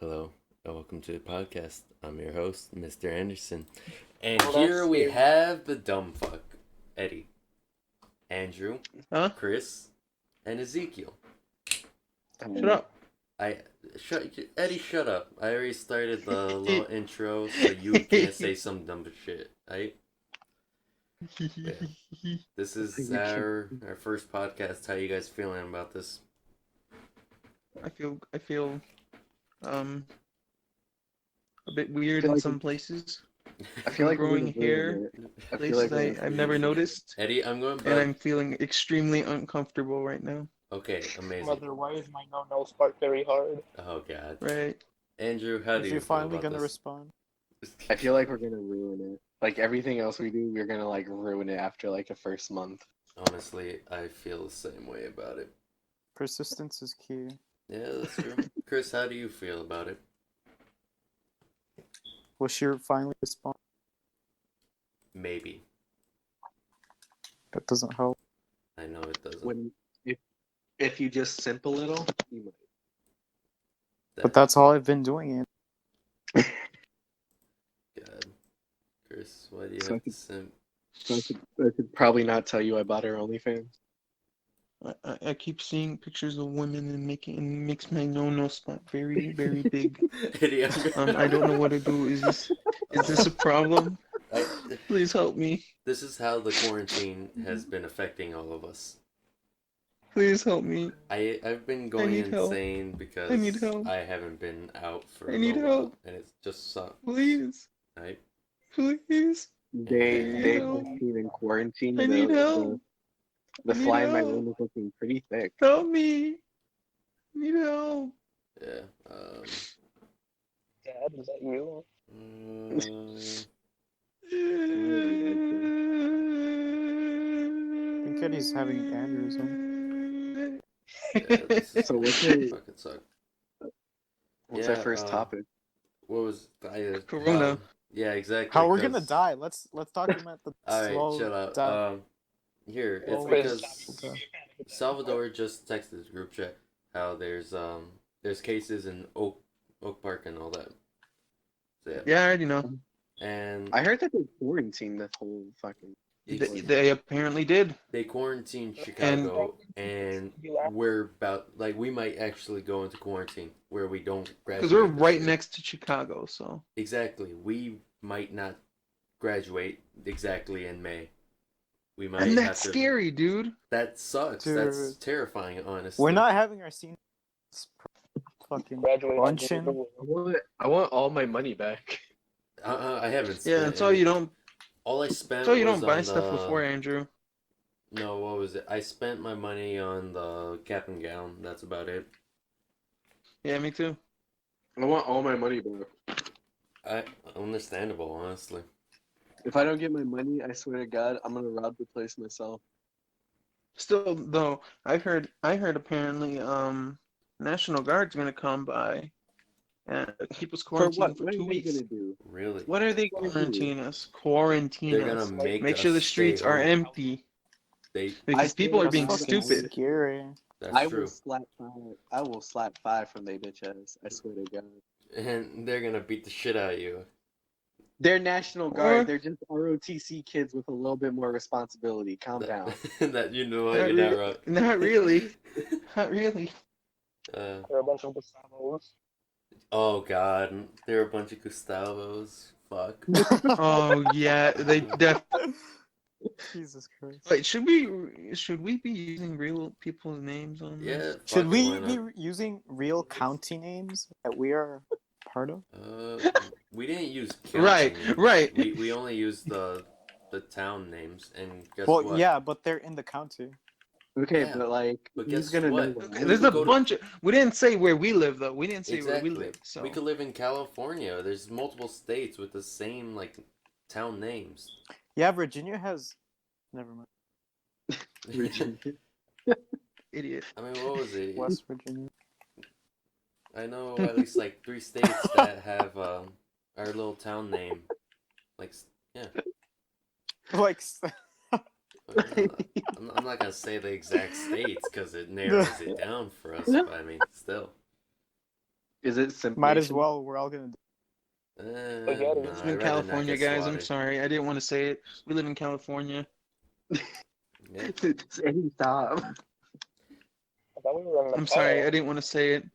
Hello, and welcome to the podcast. I'm your host, Mr. Anderson. And here we have the dumb fuck, Eddie, Andrew, Huh? Chris, and Ezekiel. Shut up. Eddie, shut up. I already started the little intro, so you can't say some dumb shit, right? Yeah. This is our first podcast. How you guys feeling about this? I feel a bit weird in some places. I feel like growing hair, places I've never noticed, Eddie, I'm going and I'm feeling extremely uncomfortable right now. Okay, amazing. Mother, why is my no spark very hard? Oh god. Right. Andrew, how do you feel finally about gonna this? respond? I feel like we're gonna ruin it. Like everything else we do, we're gonna like ruin it after like the first month. Honestly, I feel the same way about it. Persistence is key. Yeah, that's true. Chris, how do you feel about it? Will she finally respond? Maybe. That doesn't help. I know it doesn't. When if you just simp a little, you might. But that's all I've been doing. God. Chris, why do you So have to simp? I should probably not tell you I bought her OnlyFans. I keep seeing pictures of women and it makes my no spot very, very big. Eddie, I don't know what to do. Is this a problem? Please help me. This is how the quarantine has been affecting all of us. Please help me. I've been going insane because I need help. I haven't been out for I need a while, help. and it just sucks. Please. Right? Please. They help. have been in quarantine. I need help. The I need fly in my help. room is looking pretty thick. Help me. I need help. Yeah. Dad, is that you? I think Eddie's having an aneurysm. Yeah, this is So what's fucking suck. our first topic? What was Corona. Yeah, exactly. How we're gonna die? Let's document the Alright, slow shut up. death. Here, it's Oh, because okay. Salvador just texted his group chat how there's cases in Oak Park and all that. So, Yeah, I already know. And I heard that they quarantined the whole fucking. They apparently did. They quarantined Chicago, and we're we might actually go into quarantine where we don't graduate. Because we're right next to Chicago, so. Exactly. We might not graduate exactly in May. We might. And that's scary, dude. That sucks. Dude. That's terrifying, honestly. We're not having our senior fucking luncheon. I want all my money back. I haven't. Yeah, that's all you don't. All I spent. So you don't was buy on stuff before, Andrew. No, what was it? I spent my money on the cap and gown. That's about it. Yeah, me too. I want all my money back. Understandable, honestly. If I don't get my money, I swear to God, I'm gonna rob the place myself. Still, though, I heard apparently, National Guard's gonna come by and keep us quarantined for 2 weeks. What are they gonna do? Really? What are they gonna Quarantine do? us. Quarantine They're us. gonna Make sure the streets are empty. Because people are being stupid. Scary. That's true. I will slap 5 from they bitch ass. I swear to God. And they're gonna beat the shit out of you. They're National Guard. They're just ROTC kids with a little bit more responsibility. Calm down. That you know what, you're not right. Not really. Not really. They're a bunch of Gustavos. Oh god, they're a bunch of Gustavos. Fuck. Oh yeah, they definitely. Jesus Christ. Wait, should we be using real people's names on this? Yeah. Should we why be not? using real county names that we are part of? We didn't use Right, county. right. We only used the town names, and guess Well, what? yeah, but they're in the county. Okay, Yeah, but guess he's gonna what? know. Okay, there's a bunch of. We didn't say where we live though. We didn't say Exactly. where we live. So We could live in California. There's multiple states with the same town names. Yeah, Virginia has. Never mind. idiot. I mean, what was it? West Virginia. I know at least 3 states that have our little town name. Yeah. Like. I'm not gonna say the exact states because it narrows it down for us. But I mean, still. Is it simple? Might as well. We're all gonna. Spaghetti. Nah, It's I'd in rather not California, get guys. I'm swatted. sorry. I didn't want to say it. We live in California. Yeah. Any stop. I thought we were in I'm sorry. I Nepal. didn't want to say it.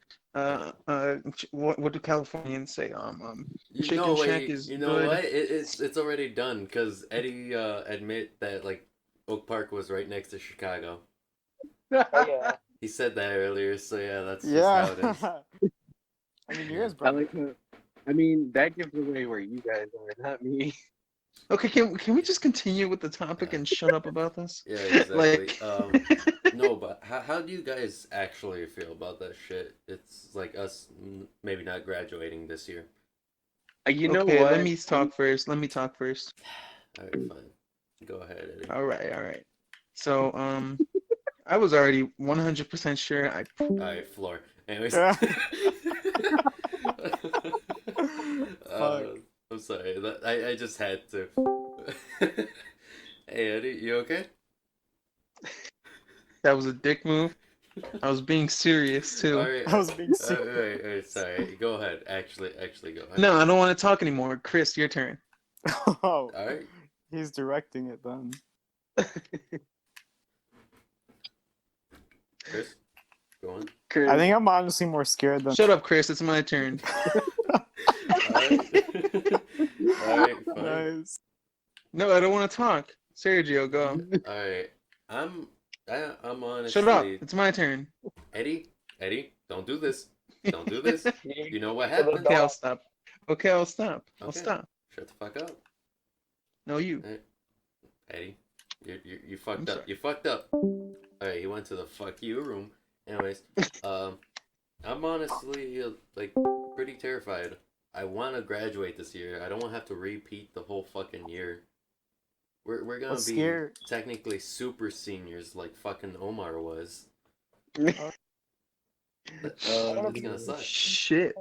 What do Californians say? You Chicken know, Shack wait, is you know good. what? It's already done because Eddie admit that like Oak Park was right next to Chicago. Oh yeah. He said that earlier, so yeah, that's just Yeah. how it is. I mean, Yeah. yours, I bro. like how, I mean, that gives away where you guys are, not me. Okay, can we just continue with the topic and shut up about this? Yeah, exactly. Like, No, but how do you guys actually feel about that shit? It's like us maybe not graduating this year. You know okay, what? let me talk first. Let me talk first. All right, fine. Go ahead, Eddie. All right. So, I was already 100% sure. All right, floor. Anyways. Fuck. I'm sorry. I just had to. Hey, Eddie, you okay? That was a dick move. I was being serious All too. right. I was being All serious. right, sorry. Go ahead. Actually, go ahead. No, I don't want to talk anymore. Chris, your turn. Oh, All right. he's directing it then. Chris, go on. Chris, I think I'm honestly more scared than. Shut up, Chris. It's my turn. All right. All right, fine. Nice. No, I don't want to talk. Sergio, go. All right. I'm honestly. Shut up. It's my turn. Eddie, don't do this. Don't do this. You know what For the happens? Okay, I'll dog. stop. Okay, I'll stop. I'll Okay. stop. Shut the fuck up, No, you. Eddie. You fucked I'm up. You fucked up. All right, he went to the fuck you room. Anyways, I'm honestly like pretty terrified. I want to graduate this year. I don't want to have to repeat the whole fucking year. We're gonna What's be scary? technically super seniors like fucking Omar was. It's gonna suck. Shit.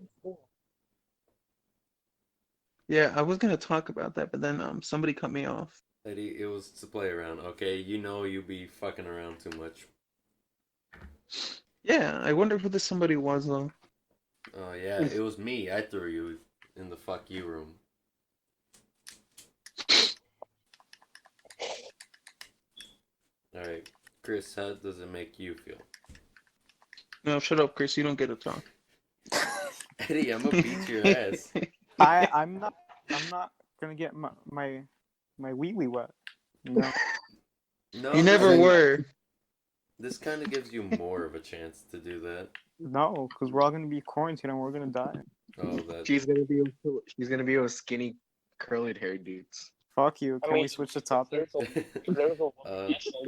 Yeah, I was gonna talk about that, but then somebody cut me off. Eddie, it was to play around, okay? You know you be fucking around too much. Yeah, I wonder who this somebody was though. Oh yeah, it was me. I threw you in the fuck you room. Alright, Chris, how does it make you feel? No, shut up, Chris. You don't get to talk. Eddie, I'm gonna beat your ass. I'm not gonna get my wee wee wet. You know? No, You never this- were. This kind of gives you more of a chance to do that. No, because we're all gonna be quarantined and we're gonna die. Oh, that. she's gonna be with skinny, curly haired dudes. Fuck you. I Can mean, we switch the topic? There's a National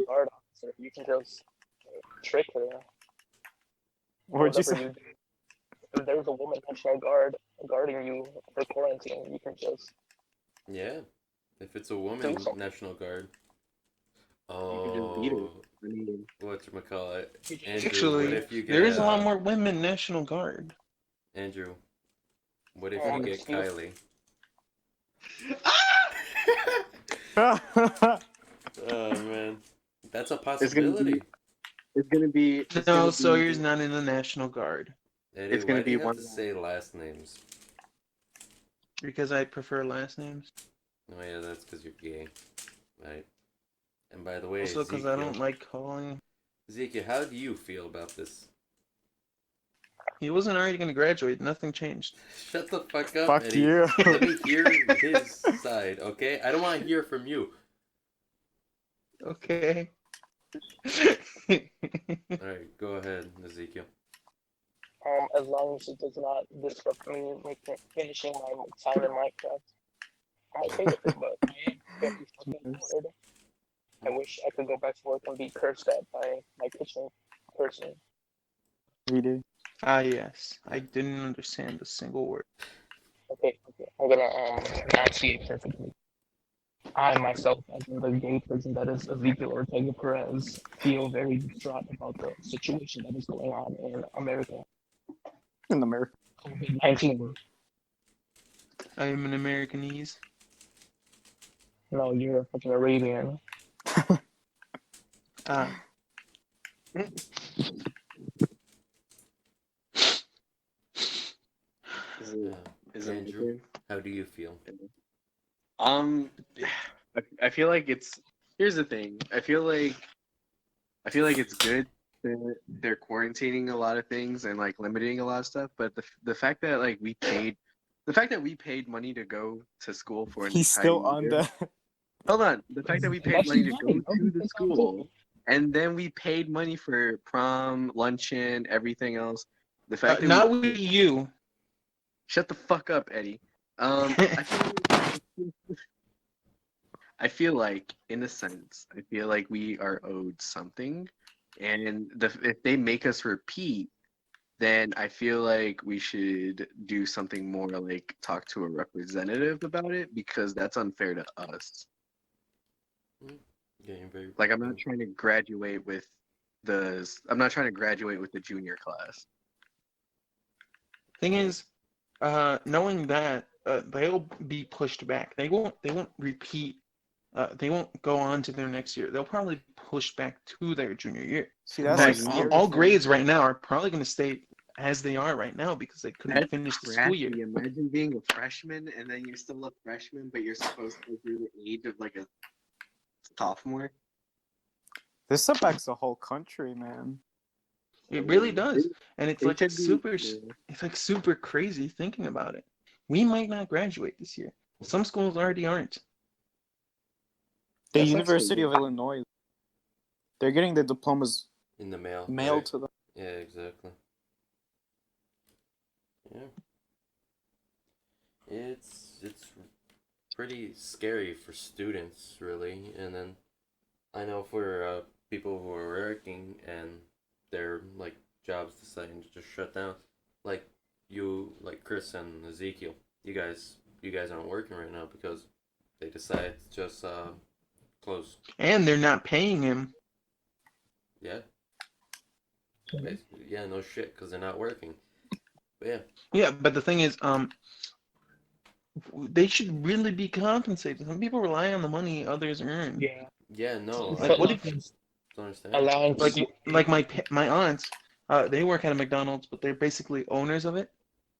Guard officer. You can just trick her. What'd you Whatever say? you do. If there's a woman National Guard guarding you for quarantine, you can just. Yeah, if it's a woman, Do something. National Guard. You can just beat her. Oh, I mean, whatchamacallit. You just- Andrew, what Actually, if you get there is a lot more women National Guard. Andrew, what if Oh, you get excuse- Kylie? Oh, Oh man, that's a It's gonna possibility. it's gonna be. It's No, gonna be- Sawyer's not in the National Guard Eddie, it's gonna why do you be have one to guy. say last names? because I prefer last names. Oh yeah, that's because you're gay, right? And by the way, Also, because I don't like calling. Ezekiel, how do you feel about this? He wasn't already going to graduate. Nothing changed. Shut the fuck up, Fuck Eddie. you. Let me hear his side, okay? I don't want to hear from you. Okay. Alright, go ahead, Ezekiel. As long as it does not disrupt me finishing my time in Minecraft, I'm okay with it. But I am very fucking bored. I wish I could go back to work and be cursed at by my kitchen person. We do. Ah, yes. I didn't understand a single word. Okay. I'm gonna enunciate perfectly. I myself, as the gay person that is Ezekiel Ortega Perez, feel very distraught about the situation that is going on in America. In America. COVID-19. I am an Americanese. No, you're a fucking Arabian. Ah. Is it, is it my Andrew, turn? how do you feel? Um, I feel like it's. Here's the thing. I feel like it's good that they're quarantining a lot of things and like limiting a lot of stuff. But the fact that like the fact that we paid money to go to school for an He's entire still on year. the. Hold on. The fact that we paid money to go to the school and then we paid money for prom, luncheon, everything else. The fact that Not with you. shut the fuck up, Eddie. I feel like, in a sense, I feel like we are owed something, and if they make us repeat, then I feel like we should do something more like talk to a representative about it because that's unfair to us. Getting very Like I'm not trying to graduate with the junior class. Thing is, knowing that they'll be pushed back. They won't repeat. They won't go on to their next year. They'll probably push back to their junior year. See, In that's fact, the Like, scary all thing. grades right now are probably going to stay as they are right now because they couldn't That's finish the school year. crappy. Imagine being a freshman and then you're still a freshman, but you're supposed to go through the age of like a sophomore. This affects the whole country, man. It really does, and it's It like should be- super. yeah. It's like super crazy thinking about it. We might not graduate this year. Some schools already aren't. The That's University actually- of Illinois, they're getting the diplomas in the mail. mailed right? to them. Yeah, exactly. Yeah. It's pretty scary for students, really, and then I know for people who are working and their like jobs deciding to just shut down, like you, like Chris and Ezekiel, you guys aren't working right now because they decided to just close. And they're not paying him. Yeah. Basically, yeah, no shit, because they're not working. But yeah. Yeah, but the thing is, they should really be compensated. Some people rely on the money others earn. Yeah. Yeah, no. Like, what if, Don't understand. Allowance. like my aunts, they work at a McDonald's, but they're basically owners of it.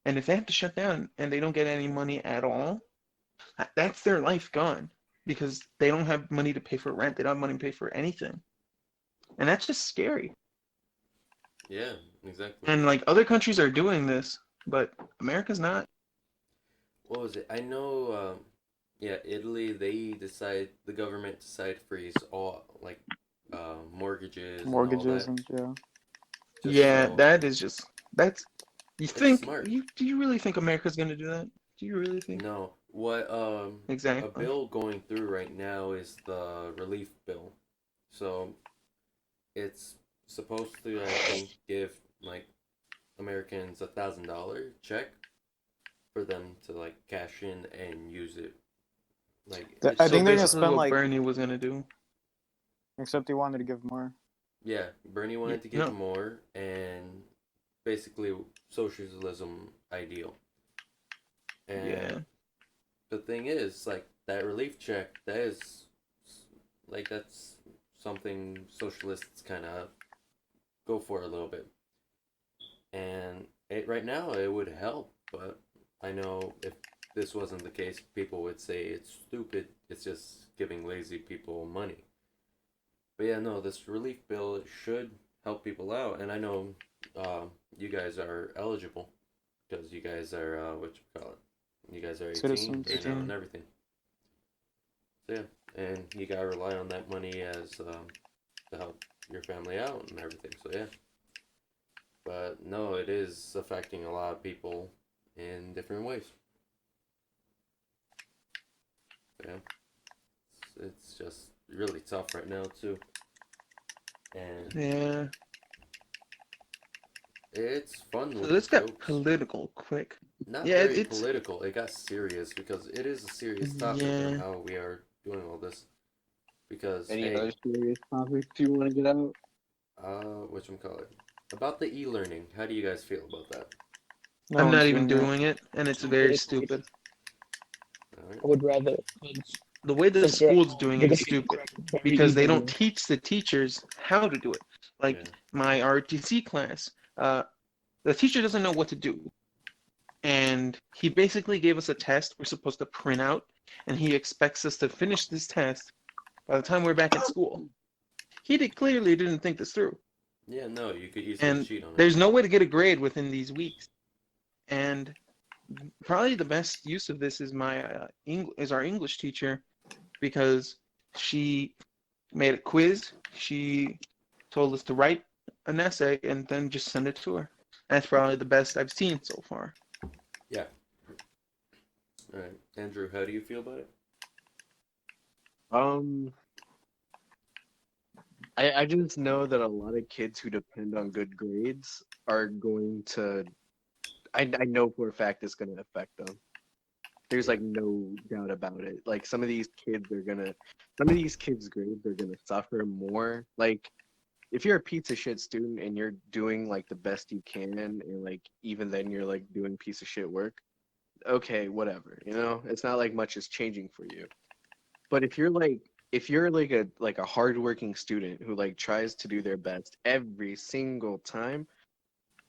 And if they have to shut down and they don't get any money at all, that's their life gone because they don't have money to pay for rent. They don't have money to pay for anything, and that's just scary. Yeah, exactly. And like other countries are doing this, but America's not. What was it? I know, yeah, Italy, the government decided to freeze all, like, mortgages and all Mortgages that. and yeah. Just Yeah, so- that is just that's. You It's think smart. do you really think America's gonna do that? Do you really think? No. What, a Exactly. bill going through right now is the relief bill. So, it's supposed to, I think, give, like, Americans $1,000 check for them to, like, cash in and use it. Like, I it's think So they're gonna basically spend, what like- Bernie was gonna do. Except they wanted to give more. yeah, Bernie wanted to Yeah, give no. more, and basically socialism ideal. And Yeah. the thing is, like, that relief check, that's something socialists kind of go for a little bit. And right now it would help, but I know if this wasn't the case, people would say it's stupid. It's just giving lazy people money. But yeah, no, this relief bill should help people out, and I know you guys are eligible because you guys are what you call it. You guys are 18 Citizens. right now 18. and everything. So yeah, and you gotta rely on that money as to help your family out and everything. So yeah, but no, it is affecting a lot of people in different ways. Yeah, it's just really tough right now too, and Yeah. it's fun So with this got jokes. political quick. Not Yeah, very it's- political. It got serious because it is a serious topic Yeah. on how we are doing all this. Because Any hey, other serious topics you want to get out? whatchamacallit, about the e-learning, how do you guys feel about that? No I'm not one's even doing it. doing it, and it's very stupid. All right. I would rather. The way the Since you're- school's doing it you're is gonna- stupid because they don't teach the teachers how to do it. Like Yeah. my RTC class, the teacher doesn't know what to do. and he basically gave us a test we're supposed to print out, and he expects us to finish this test by the time we're back at school. Clearly didn't think this through, Yeah, no, you could easily and cheat on it. there's no way to get a grade within these weeks. And probably the best use of this is our English teacher, because she made a quiz. She told us to write an essay and then just send it to her. That's probably the best I've seen so far. Yeah. All right, Andrew, how do you feel about it? I just know that a lot of kids who depend on good grades are going to. I know for a fact it's going to affect them. There's like no doubt about it. Like some of these kids' grades are gonna suffer more. Like if you're a piece of shit student and you're doing like the best you can, and like even then you're like doing piece of shit work, okay, whatever. You know, it's not like much is changing for you. But if you're a hardworking student who like tries to do their best every single time,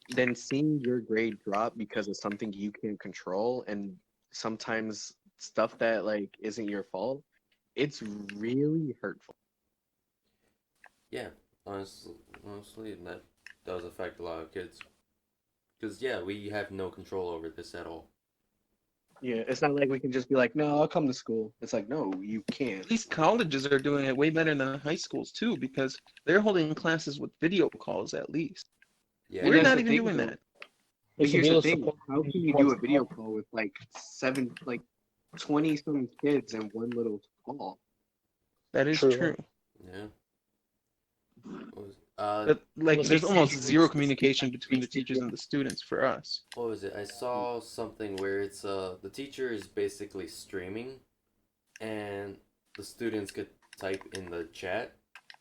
then seeing your grade drop because of something you can't control, and sometimes stuff that like isn't your fault, it's really hurtful. Yeah, honestly, that does affect a lot of kids. Because, yeah, we have no control over this at all. Yeah, it's not like we can just be like, no, I'll come to school. It's like, no, you can't. At least colleges are doing it way better than high schools too, because they're holding classes with video calls at least. Yeah, We're that's not the even thing, doing though. that. But It's here's the really thing: supposed how to can be you do a once video call with like 20 some kids in one little call? That is True. true. yeah. But like, Must there's be almost safe. zero communication between the teachers and the students for us. What was it? I saw something where it's the teacher is basically streaming, and the students could type in the chat,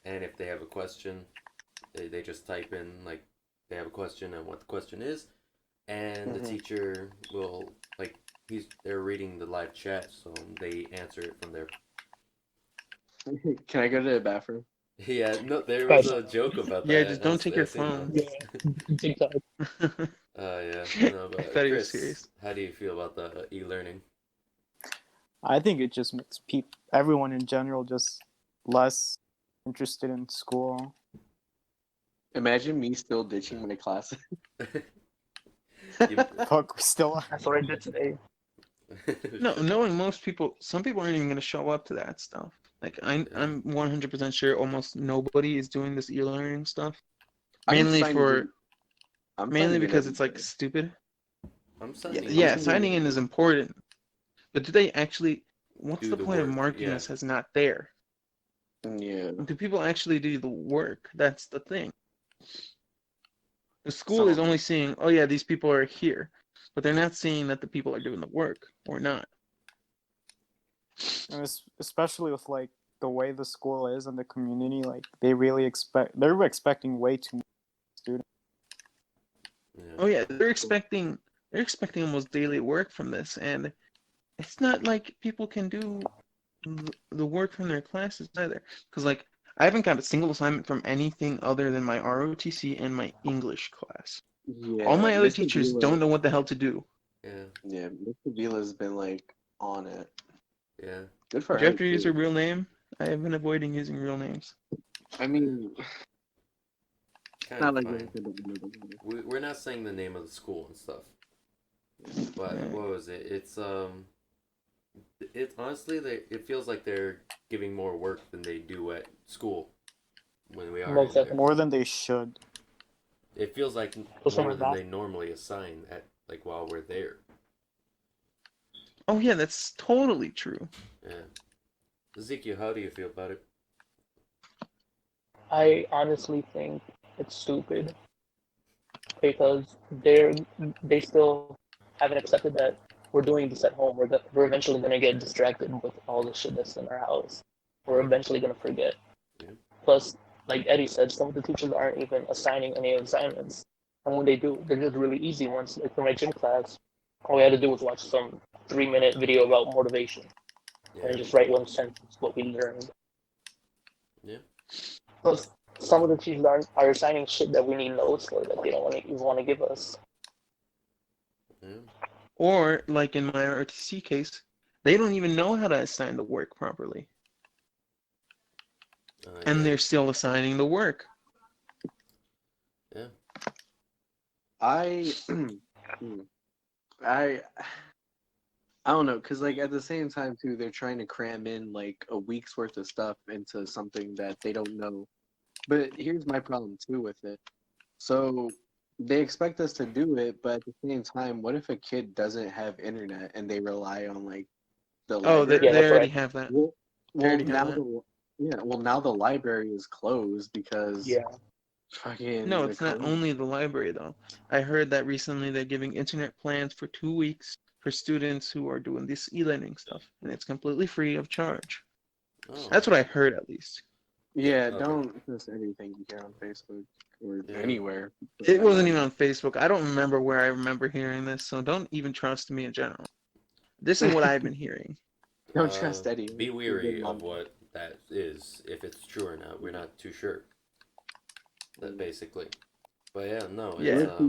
and if they have a question, they just type in like they have a question and what the question is, and the teacher will like they're reading the live chat, so they answer it from there. Can I go to the bathroom? Yeah, no, there was Gotcha. a joke about Yeah, that. just don't take your I've seen it phone. once. Yeah. TikTok. Yeah, no, I but thought he was Chris, serious. how do you feel about the e-learning? I think it just makes everyone in general just less interested in school. Imagine me still ditching my class. Fuck, we still That's what I did today. No, knowing most people, some people aren't even going to show up to that stuff. Like I'm 100% sure almost nobody is doing this e-learning stuff. Mainly because it's like stupid. I'm signing Yeah, in. signing in is important. But do they actually, what's Do the the point of work, marking yeah. this as not there? Yeah. Do people actually do the work? That's the thing. The school Some is of only seeing, oh yeah, these people are here, but they're not seeing that the people are doing the work or not. And especially with like the way the school is and the community, like they're expecting way too much students. Yeah. Oh yeah, they're expecting almost daily work from this, and it's not like people can do the work from their classes either. Because like I haven't got a single assignment from anything other than my ROTC and my English class. Yeah. All my other Mr. teachers Vila- don't know what the hell to do. Yeah. Yeah, Mr. Vila's been like on it. Yeah. Good for Did you her. have to use too. her real name? I have been avoiding using real names. I mean, Kind not of like fine. We're not saying the name of the school and stuff. But Right. what was it? It's honestly it feels like they're giving more work than they do at school when we are Most in there. definitely. More than they should. It feels like Also more my than math. they normally assign at like while we're there. Oh yeah, that's totally true. Yeah. Ezekiel, how do you feel about it? I honestly think it's stupid because they still haven't accepted that we're doing this at home. We're eventually gonna get distracted with all the shit that's in our house. We're eventually gonna forget. Yeah. Plus, like Eddie said, some of the teachers aren't even assigning any assignments, and when they do, they're just really easy ones. Like for my gym class, all we had to do was watch some 3-minute video about motivation Yeah. and just write one sentence what we learned. Yeah. Plus, some of the teachers are assigning shit that we need notes for that they don't even want to give us. Yeah. Or, like in my RTC case, they don't even know how to assign the work properly. And Yeah. they're still assigning the work. Yeah. I I I don't know, because like at the same time too, they're trying to cram in like a week's worth of stuff into something that they don't know. But here's my problem too with it. So they expect us to do it, but at the same time, what if a kid doesn't have internet and they rely on like the Oh, library? Yeah, they that's already right. have that. Well, They well already have now that. the now the library is closed because Yeah. fucking No, the it's not corona. only the library though. I heard that recently they're giving internet plans for 2 weeks for students who are doing this e-learning stuff, and it's completely free of charge. Oh. That's what I heard at least. Yeah, Okay. don't trust anything you hear on Facebook or Yeah. anywhere. for It that wasn't matter. even on Facebook. I don't remember where I remember hearing this, so don't even trust me in general. This is what I've been hearing. Don't trust Eddie. Be He's a good weary mom. of what that is, if it's true or not. We're not too sure. That basically. But yeah, no, it's Yeah.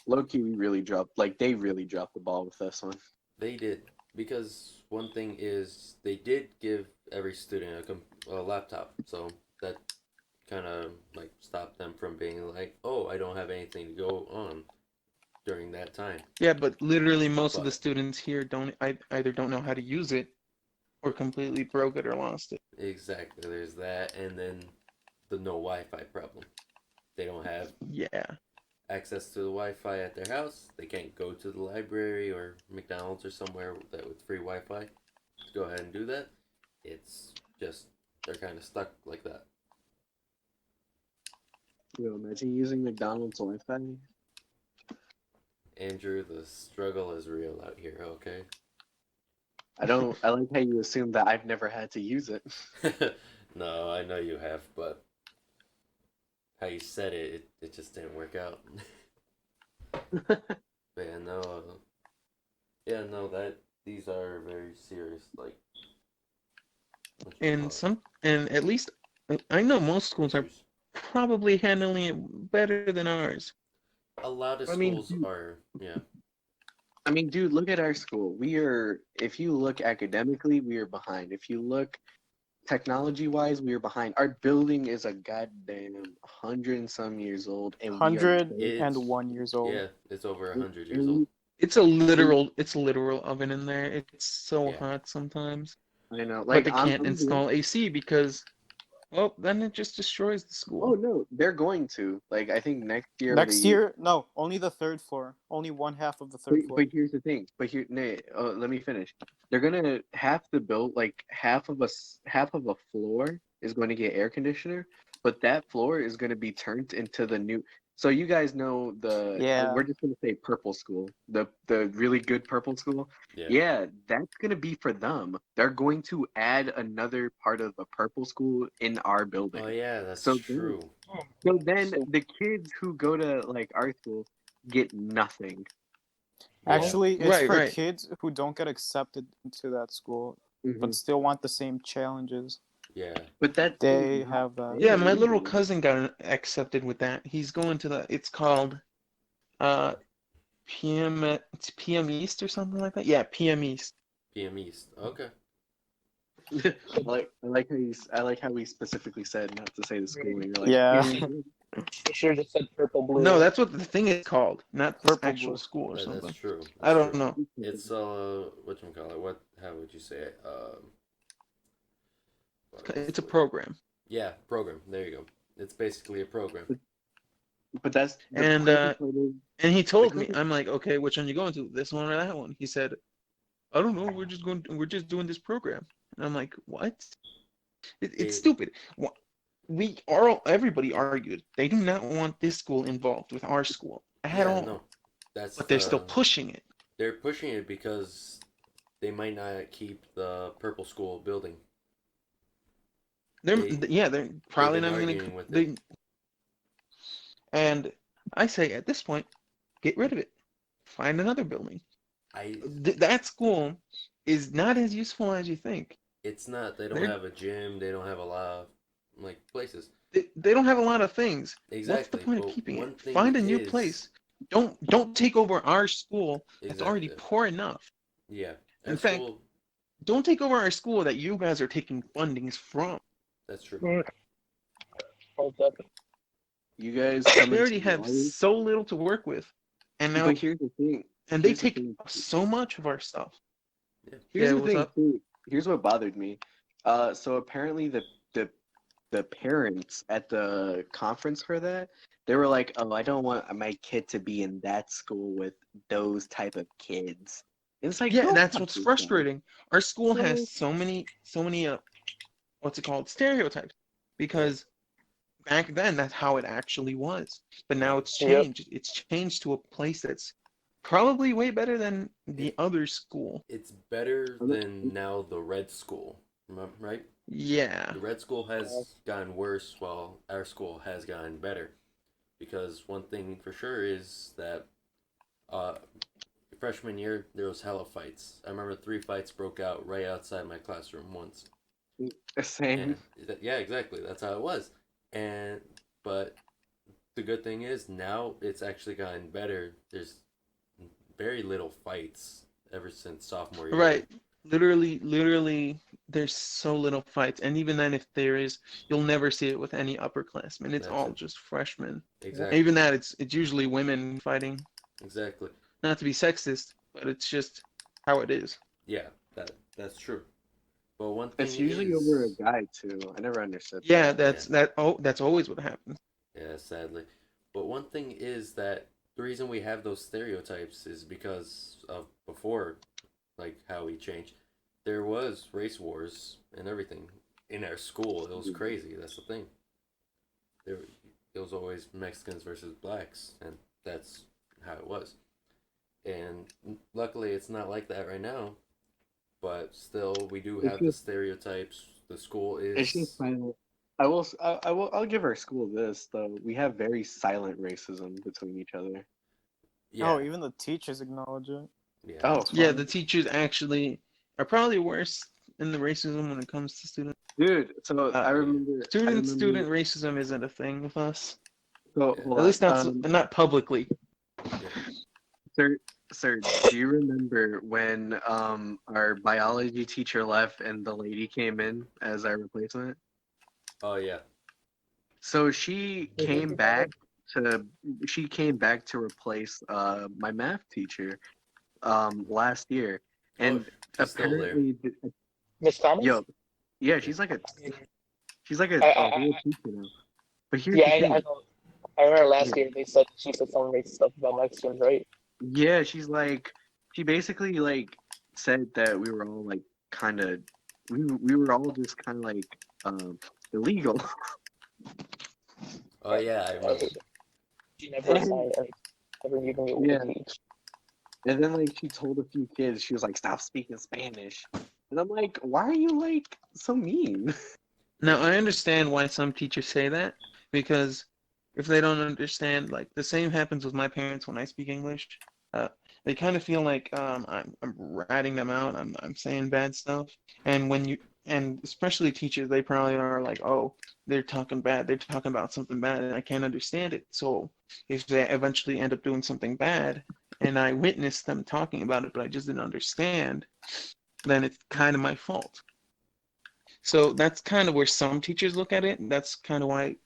Low-key, we really dropped, like, they really dropped the ball with this one. they did, because one thing is they did give every student a laptop, so that kind of like stopped them from being like, oh, I don't have anything to go on during that time. Yeah, but literally most of the But students here either don't know how to use it or completely broke it or lost it. exactly, there's that, and then the no Wi-Fi problem. They don't have Yeah. access to the Wi-Fi at their house. They can't go to the library or McDonald's or somewhere that with free Wi-Fi to go ahead and do that. It's just they're kind of stuck like that. You know, imagine using McDonald's Wi-Fi. Andrew, the struggle is real out here. Okay. I like how you assume that I've never had to use it. No, I know you have, but how you said it just didn't work out. But yeah, no, that these are very serious, like, And at least I know most schools are issues. probably handling it better than ours. A lot of I mean, schools are, yeah, I mean, dude, look at our school. If you look academically, we are behind. If you look technology-wise, we are behind. Our building is a goddamn 100 and some years old, and we are it's 101 years old. yeah, it's over 100 years and old. It's a literal oven in there. It's so Yeah. hot sometimes. I know, But like they can't I'm here. install AC because, well, then it just destroys the Oh school. no, they're going to. Like I think next year. Next year, no, only the third floor. Only one half of the third floor. But here's the thing. Let me finish. They're gonna half the build, like half of a floor is going to get air conditioner, but that floor is going to be turned into the new. So you guys know Yeah. we're just gonna say purple school, the really good purple school. Yeah. Yeah, that's gonna be for them. They're going to add another part of a purple school in our building. Oh yeah, that's So true. So then So- the kids who go to like our school get nothing. Actually, it's for Right. kids who don't get accepted into that school, Mm-hmm. but still want the same challenges. Yeah. But that They have that. Yeah, my little cousin got accepted with that. He's going to it's called it's PM East or something like that. Yeah, PM East. PM East. Okay. I like how we specifically said not to say the school. And you're like, Yeah. "Mm, You should have just said purple blue. No, that's what the thing is called, not the Purple actual blue. school or something. That's true. I That's don't true. know. It's whatchamacallit, what how would you say it? It's a program. Yeah, program. There you go. It's basically a program. But that's the And crazy part is- and he told me, I'm like, okay, which one you going to? This one or that one? He said, I don't know. We're just doing this program. And I'm like, what? It's stupid. Everybody argued. They do not want this school involved with our school at all. No. That's But they're still pushing it. They're pushing it because they might not keep the purple school building. They're They've probably been not going arguing with it. to. And I say at this point, get rid of it. Find another building. That school is not as useful as you think. It's not. They don't They're- have a gym. They don't have a lot of like places. They don't have a lot of things. Exactly. What's the point but of keeping one it? thing Find a new is, place don't take over our school that's already Exactly. poor enough. Yeah. In Our fact, school. don't take over our school that you guys are taking fundings from. That's true. Most definitely. You guys come They into already have ours, so little to work with, and now but here's the thing. and they Here's the take thing. so much of our stuff. Here's Yeah, the what's thing up? too. Here's what bothered me. So apparently the the parents at the conference for that, they were like, "Oh, I don't want my kid to be in that school with those type of kids." And it's like, Yeah, go that's fuck what's yourself. frustrating. Our school has So so many what's it called, stereotypes, because back then that's how it actually was. But now it's Yep. changed. It's changed to a place that's probably way better than the It, other school. it's better than now the red school. Remember, right? Yeah. The red school has gotten worse while our school has gotten better. Because one thing for sure is that uh, freshman year there was hella fights. I remember 3 fights broke out right outside my classroom once. same. And yeah, exactly. That's how it was. And but the good thing is now it's actually gotten better. There's very little fights ever since sophomore year. Right. Literally, there's so little fights, and even then, if there is, you'll never see it with any upperclassmen. It's That's all it. just freshmen. Exactly. Even that, it's usually women fighting. Exactly. Not to be sexist, but it's just how it is. Yeah, that's true. But one thing It's usually over a is, guy too. I never understood Yeah, that. that's always what happens. yeah, sadly. But one thing is that the reason we have those stereotypes is because of before, like how we changed. There was race wars and everything in our school. It was crazy. That's the thing. There, it was always Mexicans versus blacks, and that's how it was. And luckily, it's not like that right now. But still, we do It's have the just stereotypes. The school it's just is, silent. I'll give our school this though. We have very silent racism between each other. yeah, Oh, even the teachers acknowledge it. yeah, Oh, Yeah, fun. the teachers actually are probably worse in the racism when it comes to students. Dude, so Uh, I student remember racism isn't a thing with us. so yeah, hold At least on. not publicly. yeah. Sir, Serge, do you remember when our biology teacher left and the lady came in as our replacement? Oh yeah. So she came back to replace my math teacher last year, Oh, and she's still there. apparently Miss Thomas? yo yeah Yeah. she's like a I whole teacher now. But here's yeah, the I thing. know. I remember Yeah, last year she said some racist stuff about Mexicans, right? yeah, she basically like said that we were all like kind of we were all just kind of like illegal. Oh yeah, I Uh, remember. she never And signed and never even knew what yeah, to teach. and then like she told a few kids, she was like, "Stop speaking Spanish." And I'm like, "Why are you like so mean?" Now, I understand why some teachers say that, because if they don't understand, like the same happens with my parents when I speak English. Uh, they kind of feel like I'm ratting them out. I'm saying bad stuff, and and especially teachers, they probably are like, oh, they're talking bad. They're talking about something bad, and I can't understand it. So if they eventually end up doing something bad, and I witnessed them talking about it, but I just didn't understand, then it's kind of my fault. So that's kind of where some teachers look at it. And that's kind of why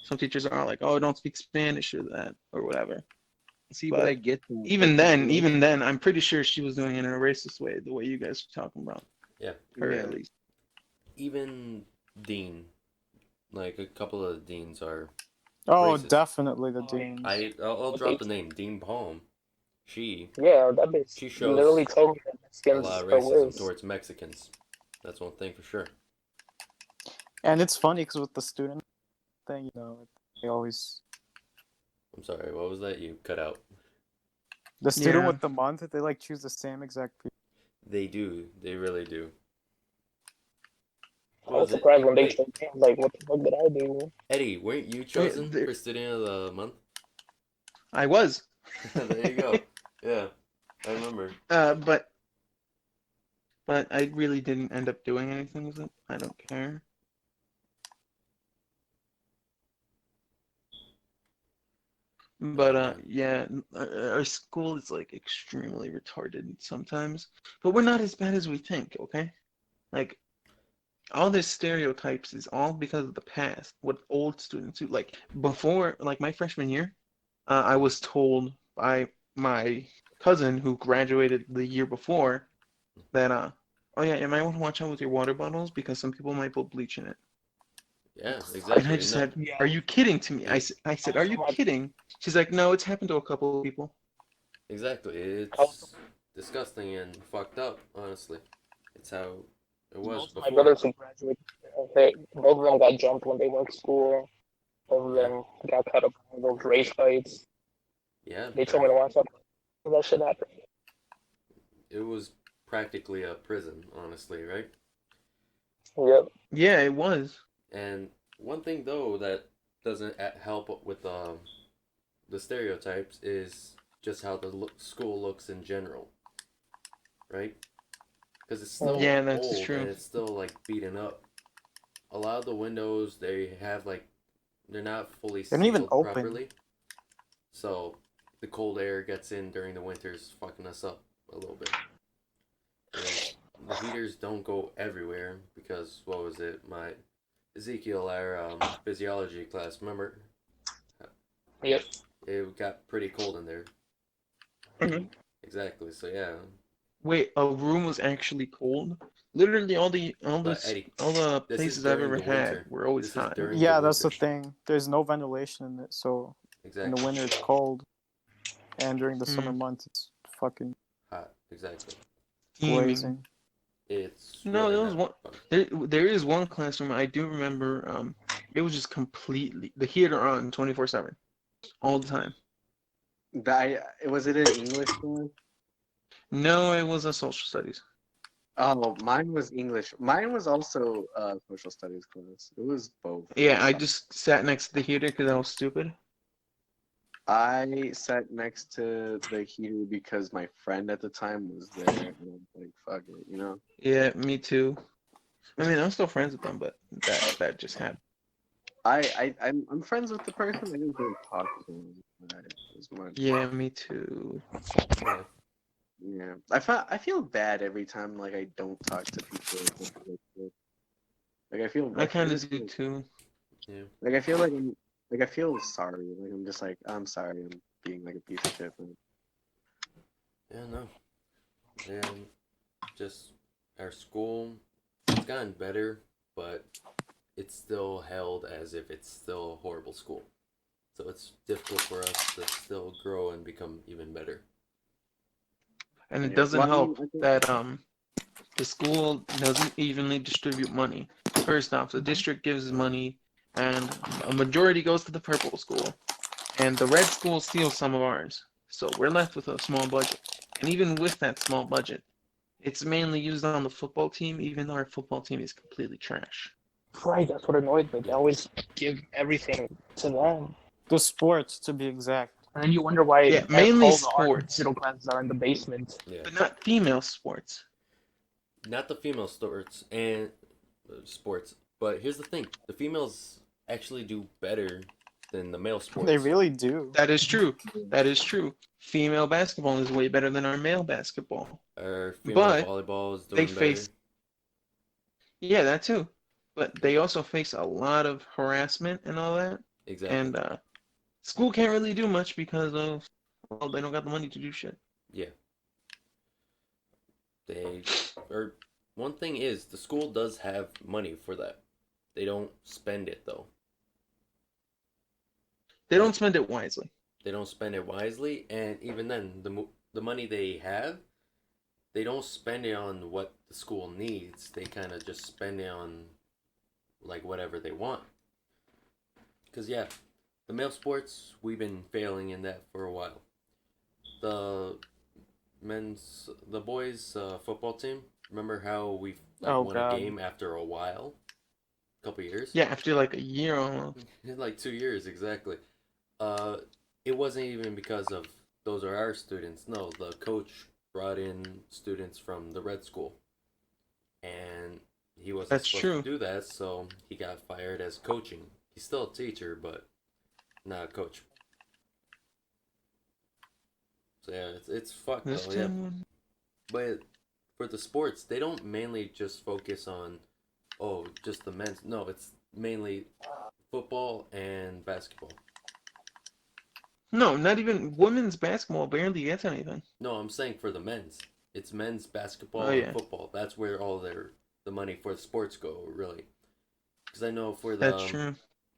some teachers are like, "Oh, don't speak Spanish or that or whatever." See, but I But get that. But even then, I'm pretty sure she was doing it in a racist way, the way you guys are talking about Yeah. her yeah, at least. Even Dean, like a couple of the deans are Oh, racist. definitely the deans. I'll Okay. drop the name Dean Palm. She Yeah, that bitch she literally shows told me that a lot Mexicans of are racism worse. towards Mexicans. That's one thing for sure. And it's funny because with the student thing, they always I'm sorry. What was that? You cut out. the student Yeah. with the month they like choose the same exact people. They do. They really do. I What was was it? surprised when they Wait, told me. I was like, what the fuck did I do? Eddie, weren't you chosen for student of the month? I was. There you go. Yeah, I remember. But I really didn't end up doing anything with it. I don't care. But Oh, yeah, our school is like extremely retarded sometimes. But we're not as bad as we think, okay? Like all this stereotypes is all because of the past. What old students do. Like before, like my freshman year, I was told by my cousin who graduated the year before that oh yeah, you might want to watch out with your water bottles because some people might put bleach in it. yeah, And I exactly. just No, said, Yeah. "Are you kidding to me?" it, I said, "Are Also, you my kidding?" She's like, "No, it's happened to a couple of people." exactly. also, It's disgusting and fucked up. Honestly, it's how it was most of my before. brothers who graduated, both of them got jumped when they went to school. Both of Yeah, them got cut up in those race fights. yeah. They told me to watch out. That shit happened. It was practically a prison, honestly, right? Yep. Yeah, it was. And one thing though that doesn't help with the stereotypes is just how the school looks in general, right? Because it's still Yeah, that's old and true. it's still like beaten up. A lot of the windows they have like they're not fully They don't even sealed open. properly, so the cold air gets in during the winters, fucking us up a little bit. And the heaters don't go everywhere because what was it? My Ezekiel, our physiology class, remember? Yep. It got pretty cold in there. Mm-hmm. Exactly. So yeah, Wait, a room was actually cold? Literally but Eddie, all the this is places I've during ever the had winter. were always This is hot. during the Yeah, that's the winter. thing. There's no ventilation in it, so in the Exactly. winter it's cold, and during the Hmm. summer months it's fucking Hot. Exactly. Steaming. blazing. It's No, really there was not one. fun. There is one classroom I do remember. It was just completely the heater on 24/7 all the time. Was it an English class? No, it was a social studies. Oh, mine was English. Mine was also social studies class. It was both. Yeah, I just sat next to the heater because I was stupid. I sat next to the heater because my friend at the time was there, and I'm like, fuck it, you know. Yeah, me too. I mean, I'm still friends with them, but that just happened. I'm friends with the person. I just don't talk to them as much. Yeah, me too. Yeah. Yeah, I feel bad every time like I don't talk to people. Like I I kind of just do feel too. Yeah. like I feel like I feel sorry. Like I'm just like I'm sorry. I'm being like a piece of shit. Yeah. No. And just our school, it's gotten better, but it's still held as if it's still a horrible school. So it's difficult for us to still grow and become even better. And it Yeah. doesn't Well, I mean, help that the school doesn't evenly distribute money. First off, the district gives money, and a majority goes to the purple school, and the red school steals some of ours. So we're left with a small budget. And even with that small budget, it's mainly used on the football team, even though our football team is completely trash. Right. That's what annoyed me. They Yeah. always give everything to them, The sports, to be exact. and then you wonder why Yeah, mainly all the art and sports, digital classes are in the basement. Yeah. but not female sports. Not the female sports and sports, but here's the thing: the females actually do better than the male They sports. really do. That is true. That is true. Female basketball is way better than our male basketball. Our female But volleyball is they doing better. face, yeah, that too. But they also face a lot of harassment and all that. Exactly. And school can't really do much because of, well, they don't got the money to do shit. Yeah. They or one thing is the school does have money for that. They don't spend it though. They don't spend it wisely. They don't spend it wisely, and even then, the money they have, they don't spend it on what the school needs. They kind of just spend it on like whatever they want. Cause yeah, the male sports we've been failing in that for a while. The the boys football team. Remember how we like Oh won a god. game after a while, a couple years, Yeah, after like a year almost. like 2 years exactly. Uh, it wasn't even because of those are our students. No, the coach brought in students from the red school, and he wasn't That's supposed true. to do that, so he got fired as coaching. He's still a teacher, but not a coach. So yeah, it's fucked This though. Yeah, time, but for the sports, they don't mainly just focus on just the men's. No, it's mainly football and basketball. no, not even women's basketball barely gets anything. No, I'm saying for the men's. It's men's Oh basketball and yeah, football. That's where all the money for the sports go, really. Because I know for the that's true.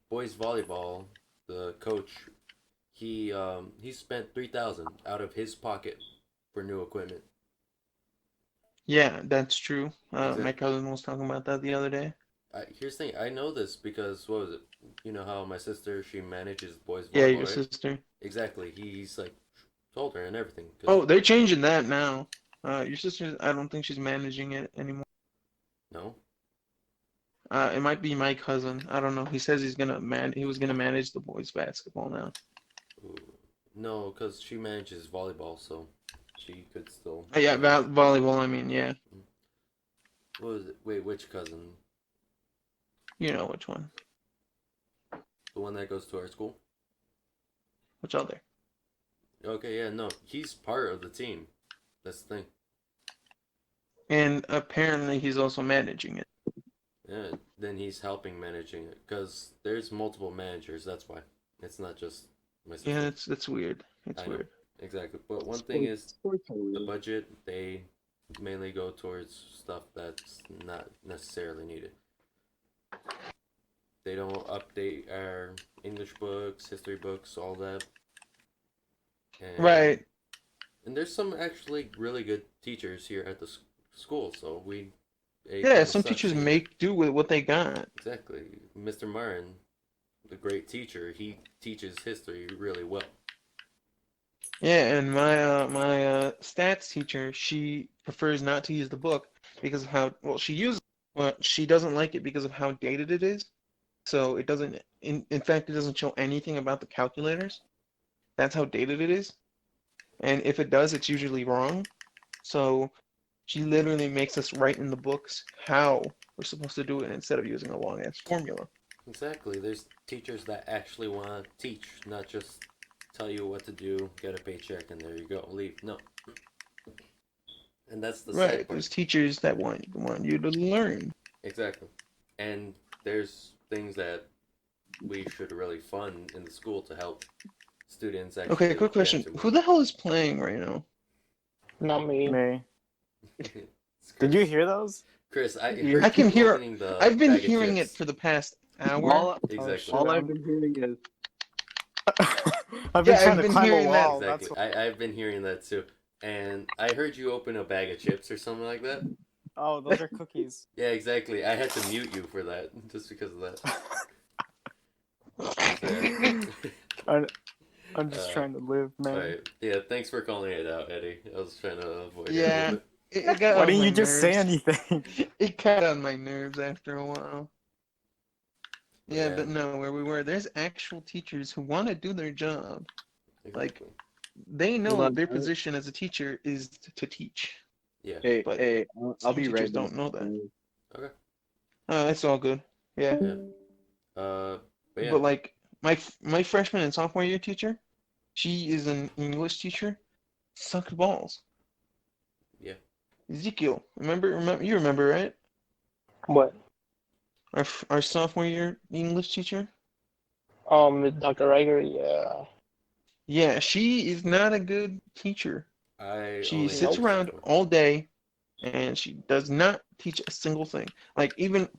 boys volleyball, the coach he spent 3,000 out of his pocket for new equipment. Yeah, that's true. My Exactly. cousin was talking about that the other day. Here's the thing. I know this because what was it? You know how my sister she manages boys Yeah, volleyball, your right? sister. Exactly. He's like told her and everything. Cause Oh, they're changing that now. Your sister, I don't think she's managing it anymore. no, It might be my cousin. I don't know. He says he was gonna manage the boys basketball now. Ooh. No, because she manages volleyball, so she could still. Yeah, volleyball. I mean, yeah, What was it? Wait, which cousin? you know which one. The one that goes to our school? Which other? Okay, yeah, no, he's part of the team. That's the thing. And apparently he's also managing it. Yeah, then he's helping managing it because there's multiple managers. That's why it's not just my Yeah, sister. it's weird. It's I know weird. exactly. But one thing is Sports are the weird. budget. They mainly go towards stuff that's not necessarily needed. They don't update our English books, history books, all that. And Right. and there's some actually really good teachers here at the school, so it Yeah, kind of some sucks teachers seeing that. make do with what they got. Exactly. Mr. Marin, the great teacher, he teaches history really well. Yeah, and my stats teacher, she prefers not to use the book because of how well she uses, but she doesn't like it because of how dated it is. So it doesn't, in fact, it doesn't show anything about the calculators. That's how dated it is. And if it does, it's usually wrong. So she literally makes us write in the books how we're supposed to do it instead of using a long ass formula. Exactly. There's teachers that actually want to teach, not just tell you what to do, get a paycheck, and there you go, leave. No. And that's the sad Right. part. There's teachers that want you to learn. Exactly. And there's things that we should really fund in the school to help students Okay, actually quick get question. into Who more. the hell is playing right now? Not me. Me. It's Did you Chris. hear those? Chris, I Yeah. heard I can you hear. opening the I've been bag of hearing it chips. for the past hour. All, Exactly. shit. all I've been hearing is I've been Yeah, trying I've to been climb a hearing that. wall. That's Exactly. I've been hearing that too. And I heard you open a bag of chips or something like that. oh, those are cookies. Yeah, exactly. I had to mute you for that just because of that. I, I'm just Uh, trying to live, man. Alright. Yeah, thanks for calling it out, Eddie. I was trying to avoid it a Yeah, little bit. it got Why on didn't my you just say nerves. anything? It got on my nerves after a while. But Yeah, yeah, but no, where we were, there's actual teachers who want to do their job. Like, exactly. they hold know on. their position as a teacher is to teach, Yeah. Hey, but hey, I'll some be teachers right back. don't know that. Okay. It's all good. Yeah, Yeah. But yeah. but like my freshman and sophomore year teacher, she is an English teacher, sucked balls. Yeah. Ezekiel, remember you remember, right? What? Our sophomore year English teacher. Dr. Riger, yeah. Yeah, she is not a good teacher. I She only had sits two Nope. around sophomore. all day and she does not teach a single thing. Like even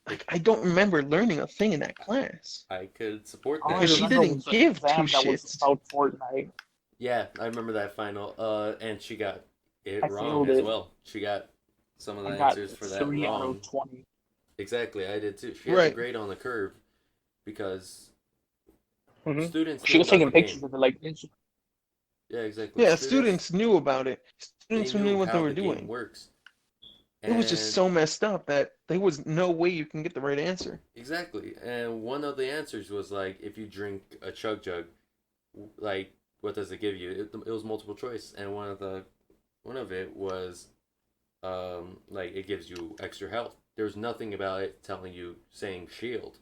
like I don't remember learning a thing in that class. I could support All I that And she because remember didn't was the give two exam that was shits. about Fortnite. yeah, I remember that final. And she got it I wrong failed as it. well. She got some of the I got answers for that 3 out wrong. of 20. Exactly, I did too. She had the Right. grade on the curve because Hmm. students She knew was about the taking pictures game. of it like this. Yeah, exactly. Yeah, Students students knew about it. they Students who knew knew what they how were the game doing. works. It was just And so messed up that there was no way you can get the right answer. exactly. And one of the answers was like if you drink a chug jug, like what does it give you? It was multiple choice, and one of it was like it gives you extra health. There's nothing about it telling you saying shield.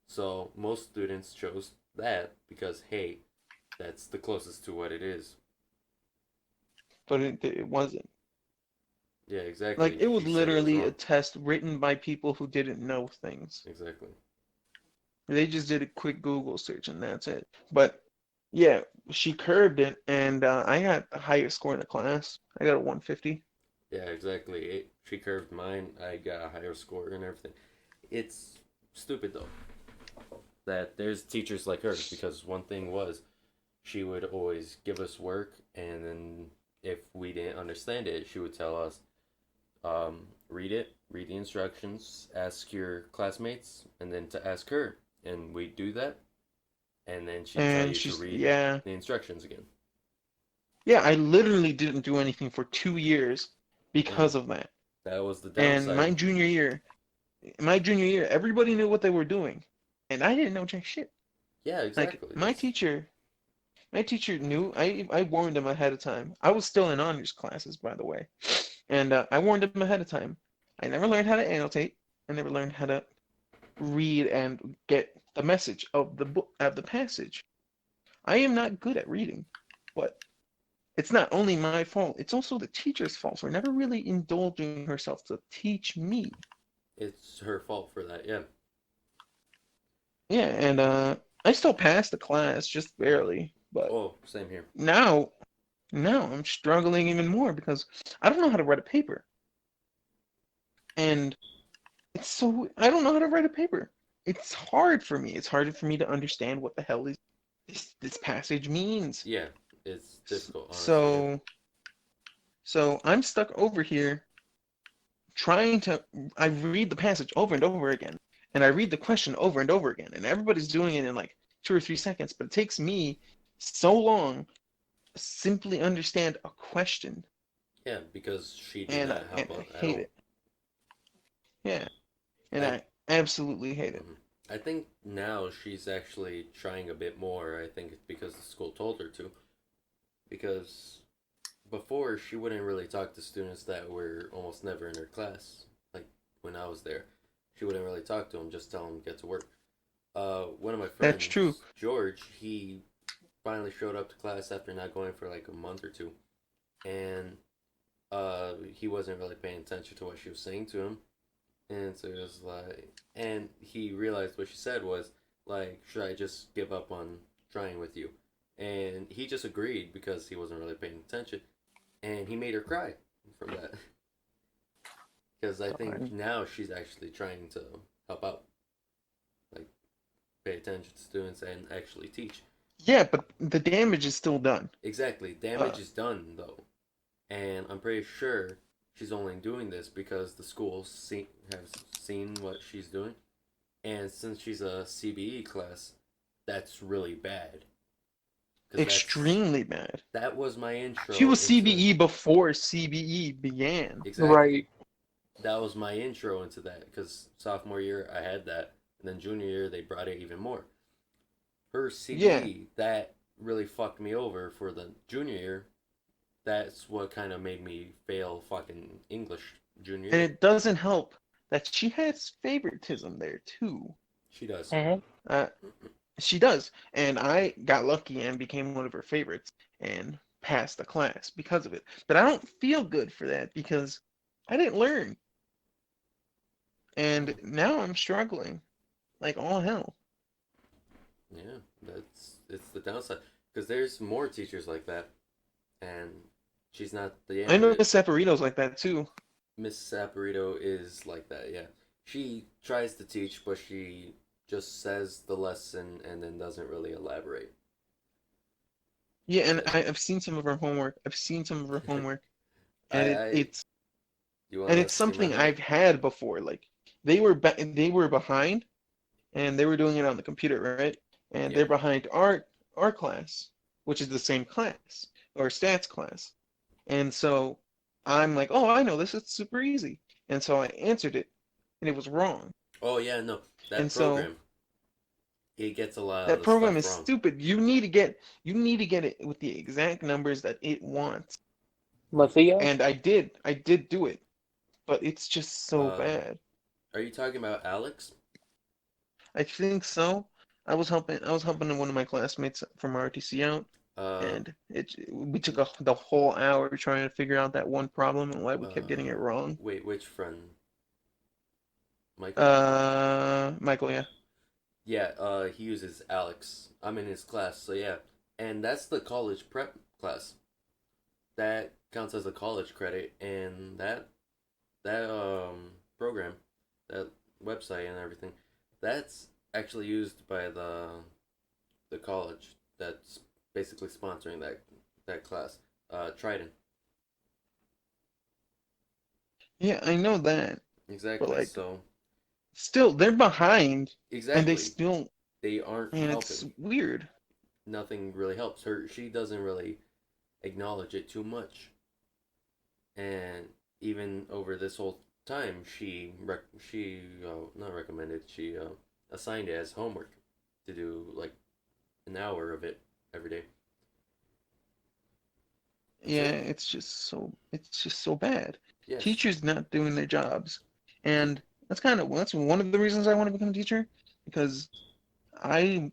So most students chose that because hey, that's the closest to what it is. but it wasn't. Yeah, exactly. Like it was She said it was literally a wrong. test written by people who didn't know things. Exactly. They just did a quick Google search and that's it. But yeah, she curved it, and I got the highest score in the class. I got a 150. Yeah, exactly. She curved mine. I got a higher score and everything. It's stupid though that there's teachers like her, because one thing was she would always give us work, and then if we didn't understand it, she would tell us, read it, read the instructions, ask your classmates, and then to ask her. And we'd do that, and then she'd tell And you to she's read yeah, the instructions again. yeah. I literally didn't do anything for 2 years And because of that. that was the And downside. my junior year, everybody knew what they were doing, and I didn't know jack shit. Yeah, Like exactly. That's my teacher knew. I warned him ahead of time. I was still in honors classes, by the way, and I warned him ahead of time. I never learned how to annotate. I never learned how to read and get the message of the book of the passage. I am not good at reading, but it's not only my fault. It's also the teacher's fault for never really indulging herself to teach me. it's her fault for that. Yeah. Yeah, and I still passed the class just barely, but Oh, same here. now now I'm struggling even more because I don't know how to write a paper. And I don't know how to write a paper. It's hard for me. It's harder for me to understand what the hell this passage means. Yeah, it's difficult, honestly. Yeah. So I'm stuck over here trying to I read the passage over and over again, and I read the question over and over again, and everybody's doing it in like 2 or 3 seconds, but it takes me so long to simply understand a question, Yeah, because she did and not and help I out at hate all. it. Yeah, and I I absolutely hate it. mhm. I think now she's actually trying a bit more. I think it's because the school told her to. Because before, she wouldn't really talk to students that were almost never in her class. Like when I was there, she wouldn't really talk to them, just tell them get to work. One of my That's true. friends, George, he finally showed up to class after not going for like a month or two, and he wasn't really paying attention to what she was saying to him. And so it was like, and he realized what she said was like, should I just give up on trying with you? And he just agreed because he wasn't really paying attention, and he made her cry from that. Because I think Darn. now she's actually trying to help out, like pay attention to students and actually teach. Yeah, but the damage is still done. Exactly, Uh, damage is done though, and I'm pretty sure she's only doing this because the school has seen what she's doing, and since she's a CBE class, that's really bad. Because Extremely bad. that was my She intro was into CBE before CBE began. exactly Right. that was my intro into that. Because sophomore year I had that, and then junior year they brought it even more. Her Yeah, CBE that really fucked me over for the junior year. That's what kind of made me fail fucking English junior and year. it doesn't help that she has favoritism there too. She does. Mm-hmm. Uh, she does, and I got lucky and became one of her favorites and passed the class because of it. But I don't feel good for that because I didn't learn, and now I'm struggling like all hell. Yeah, it's the downside because there's more teachers like that, and she's not the I end of know it. Miss Saporito's like that too. Miss Saporito is like that. Yeah, she tries to teach, but she just says the lesson and then doesn't really elaborate. Yeah, and So, I've seen some of her homework. I've seen some of her homework, and I you want and to it's see my something homework? I've had before. Like they were behind, and they were doing it on the computer, right? And Yeah. they're behind our class, which is the same class or stats class. And so I'm like, oh, I know this. It's super easy. And so I answered it, and it was wrong. Oh yeah, no, And that so program it gets a lot of that the program stuff is wrong. stupid. You need to get it with the exact numbers that it wants. Mathia? And I did do it, but it's just so Uh, bad. are you talking about Alex? I think so. I was helping one of my classmates from RTC out, Uh, and we took the whole hour trying to figure out that one problem and why we kept getting it wrong. wait, which friend? Michael? Michael, yeah. Yeah, he uses Alex. I'm in his class, so yeah. And that's the college prep class. That counts as a college credit, and that program, that website and everything, that's actually used by the college that's basically sponsoring that class. Trident. Yeah, I know that, but Exactly. like, So still, they're behind, and they exactly, still, they aren't man, it's helping. weird. Nothing really helps her. She doesn't really acknowledge it too much, and even over this whole time, not recommended. She assigned it as homework to do like an hour of it every day. That's Yeah, it. it's just so bad. Yes. Teachers not doing their jobs, and that's one of the reasons I want to become a teacher, because I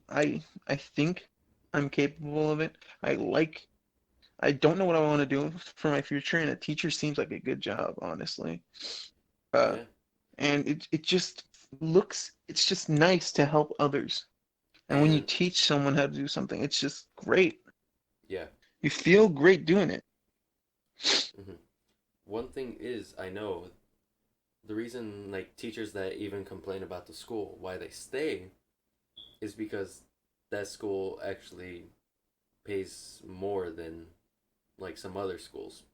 think I'm capable of it. I don't know what I want to do for my future, and a teacher seems like a good job, honestly. Uh, Yeah. and it's just nice to help others. And when you And teach someone how to do something, it's just great. yeah. You feel great doing it. hmm One thing is, I know the reason like teachers that even complain about the school why they stay is because that school actually pays more than like some other schools.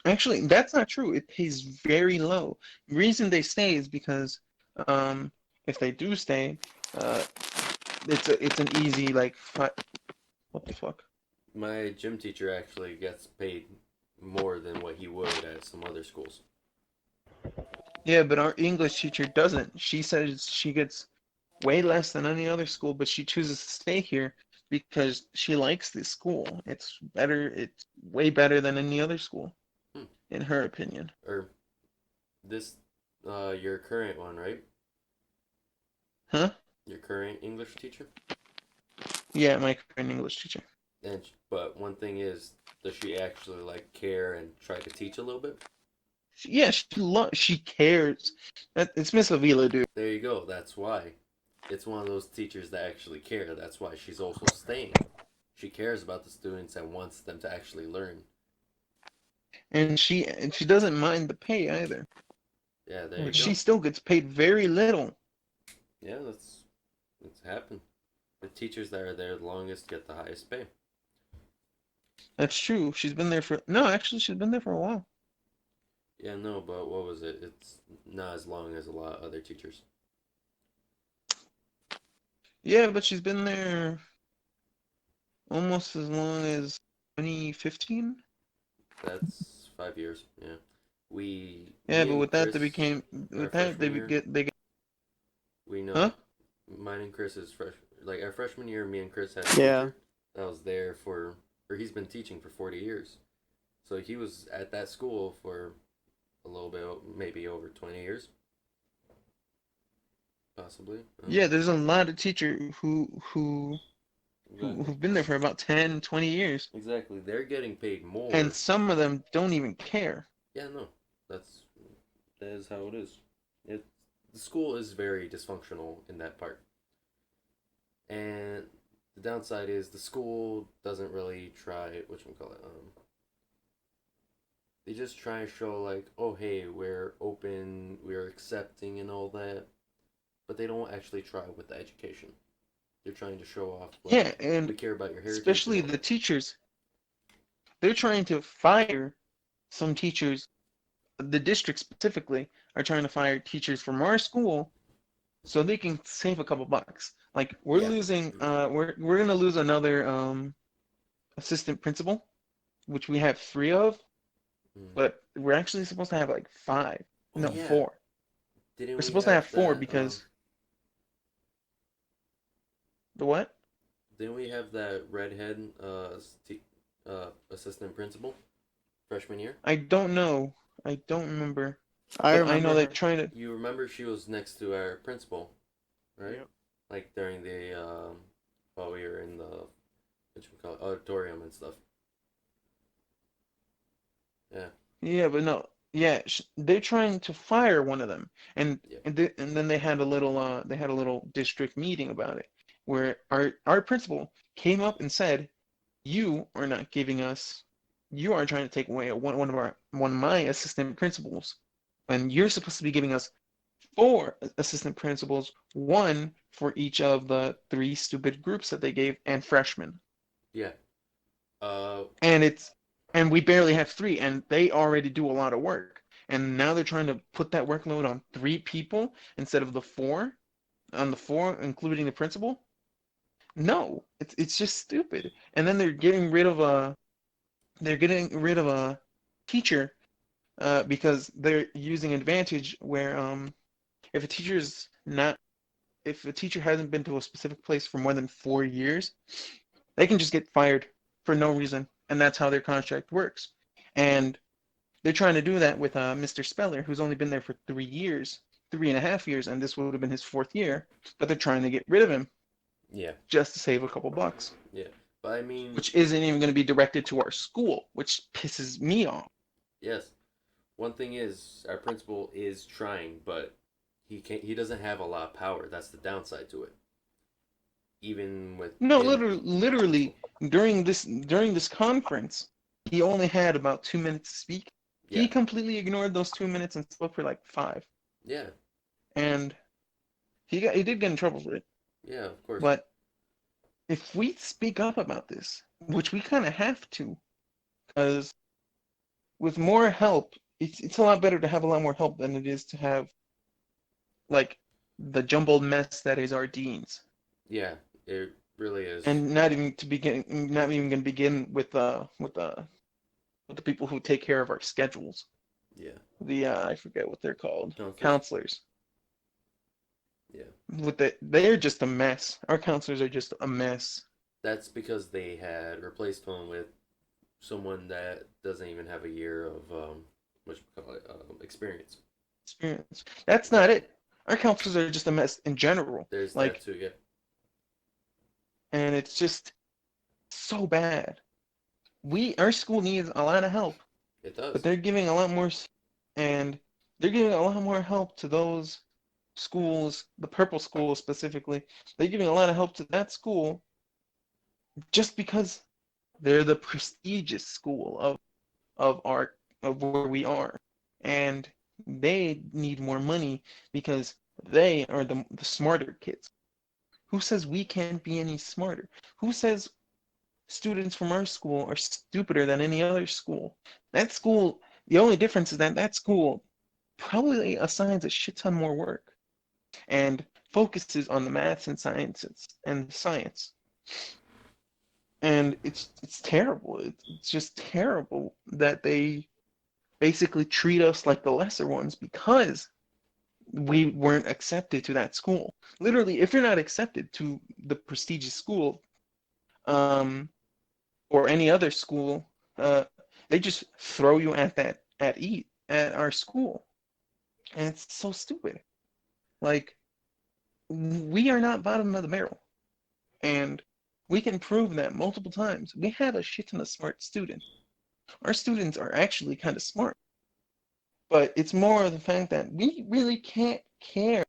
Actually, that's not true. It pays very low. The reason they stay is because um, if they do stay, uh, it's an easy like what the fuck? My gym teacher actually gets paid more than what he would at some other schools. Yeah, but our English teacher doesn't. She says she gets way less than any other school, but she chooses to stay here because she likes this school. It's better. It's way better than any other school, Hmm. in her opinion. Or this, your current one, right? Huh? Your current English teacher. Yeah, my current English teacher. And but one thing is, does she actually like care and try to teach a little bit? Yeah, she cares. It's Miss Avila, dude. There you go. That's why. It's one of those teachers that actually care. That's why she's also staying. She cares about the students and wants them to actually learn. And she doesn't mind the pay either. Yeah, there you But go. she still gets paid very little. Yeah, that's happened. The teachers that are there the longest get the highest pay. That's true. She's been there for no, actually she's been there for a while. Yeah, no, but what was it? It's not as long as a lot of other teachers. Yeah, but she's been there almost as long as 2015. That's 5 years. Yeah, Yeah, me but and with that Chris, our with that freshman year, they get we know huh? mine and Chris's like our freshman year. Me and Chris had a Yeah. teacher that was there or he's been teaching for 40 years. So he was at that school for a little bit, maybe over 20 years, possibly. Yeah, there's a lot of teachers Exactly. who've been there for about 10, 20 years, Exactly. They're getting paid and more. some of them don't even care. Yeah, no, that's that is how it is. It the school is very dysfunctional in that part, and the downside is the school doesn't really try. What we call it? They just try and show like, oh hey, we're open, we're accepting, and all that, but they don't actually try with the education. They're trying to show off like Yeah, we and care about your heritage and especially all the that. teachers, they're trying to fire some teachers. The district specifically are trying to fire teachers from our school so they can save a couple bucks. Like Yeah. we're gonna lose another assistant principal, which we have three of, Mm. but we're actually supposed to have like five. Oh No, yeah. four. Didn't We're we supposed to have have four that? because the what? Didn't we have that redhead assistant principal freshman year? I don't know. I don't remember. I But I remember know they're her. trying to. You remember she was next to our principal, right? Yep. Like during the while we were in what you call it, auditorium and stuff. Yeah, Yeah, but no, yeah, they're trying to fire one of them, and yeah, and then they had a little district meeting about it, where our principal came up and said, "You are not giving us, you are trying to take away one of my assistant principals, and you're supposed to be giving us four assistant principals, one for each of the three stupid groups that they gave, and freshmen." yeah. Uh, And we barely have three, and they already do a lot of work, and now they're trying to put that workload on three people instead of the four including the principal. No, it's just stupid. And then they're getting rid of a teacher, because they're using advantage where, if a teacher's not if a teacher hasn't been to a specific place for more than 4 years, they can just get fired for no reason, and that's how their contract works. And they're trying to do that with Mr. Speller, who's only been there for 3 years, 3.5 years, and this would have been his fourth year. But they're trying to get rid of him yeah, just to save a couple bucks, yeah. But I mean, which isn't even going to be directed to our school, which pisses me off. yes. One thing is, our principal is trying, but he can't. He doesn't have a lot of power. That's the downside to it. Even with No, him, literally during this conference, he only had about 2 minutes to speak. yeah, He completely ignored those 2 minutes and spoke for like five, yeah, and he did get in trouble for it. yeah. Of course, But if we speak up about this, which we kind of have to, because with more help, it's a lot better to have a lot more help than it is to have like the jumbled mess that is our deans. yeah. It really is. And not even going to begin with the people who take care of our schedules. Yeah, The I forget what they're called, counselors. counselors. Yeah, They're just a mess. Our counselors are just a mess. that's because they had replaced him with someone that doesn't even have a year of what you call it, experience. Experience. That's Yeah, not it. Our counselors are just a mess in general. there's that Like, too. Yeah, and it's just so bad. Our school needs a lot of help, it but does. they're giving a lot more, and they're giving a lot more help to those schools, the purple school specifically. They're giving a lot of help to that school just because they're the prestigious school of where we are, and they need more money because they are the smarter kids. Who says we can't be any smarter? Who says students from our school are stupider than any other school? That school, the only difference is that that school probably assigns a shit ton more work and focuses on the maths and sciences and science. And it's terrible. It's just terrible that they basically treat us like the lesser ones because we weren't accepted to that school. Literally, if you're not accepted to the prestigious school, um, or any other school, they just throw you at our school, and it's so stupid. Like, we are not bottom of the barrel, and we can prove that multiple times. We have a shit ton of smart students. Our students are actually kind of smart, but it's more of the fact that we really can't care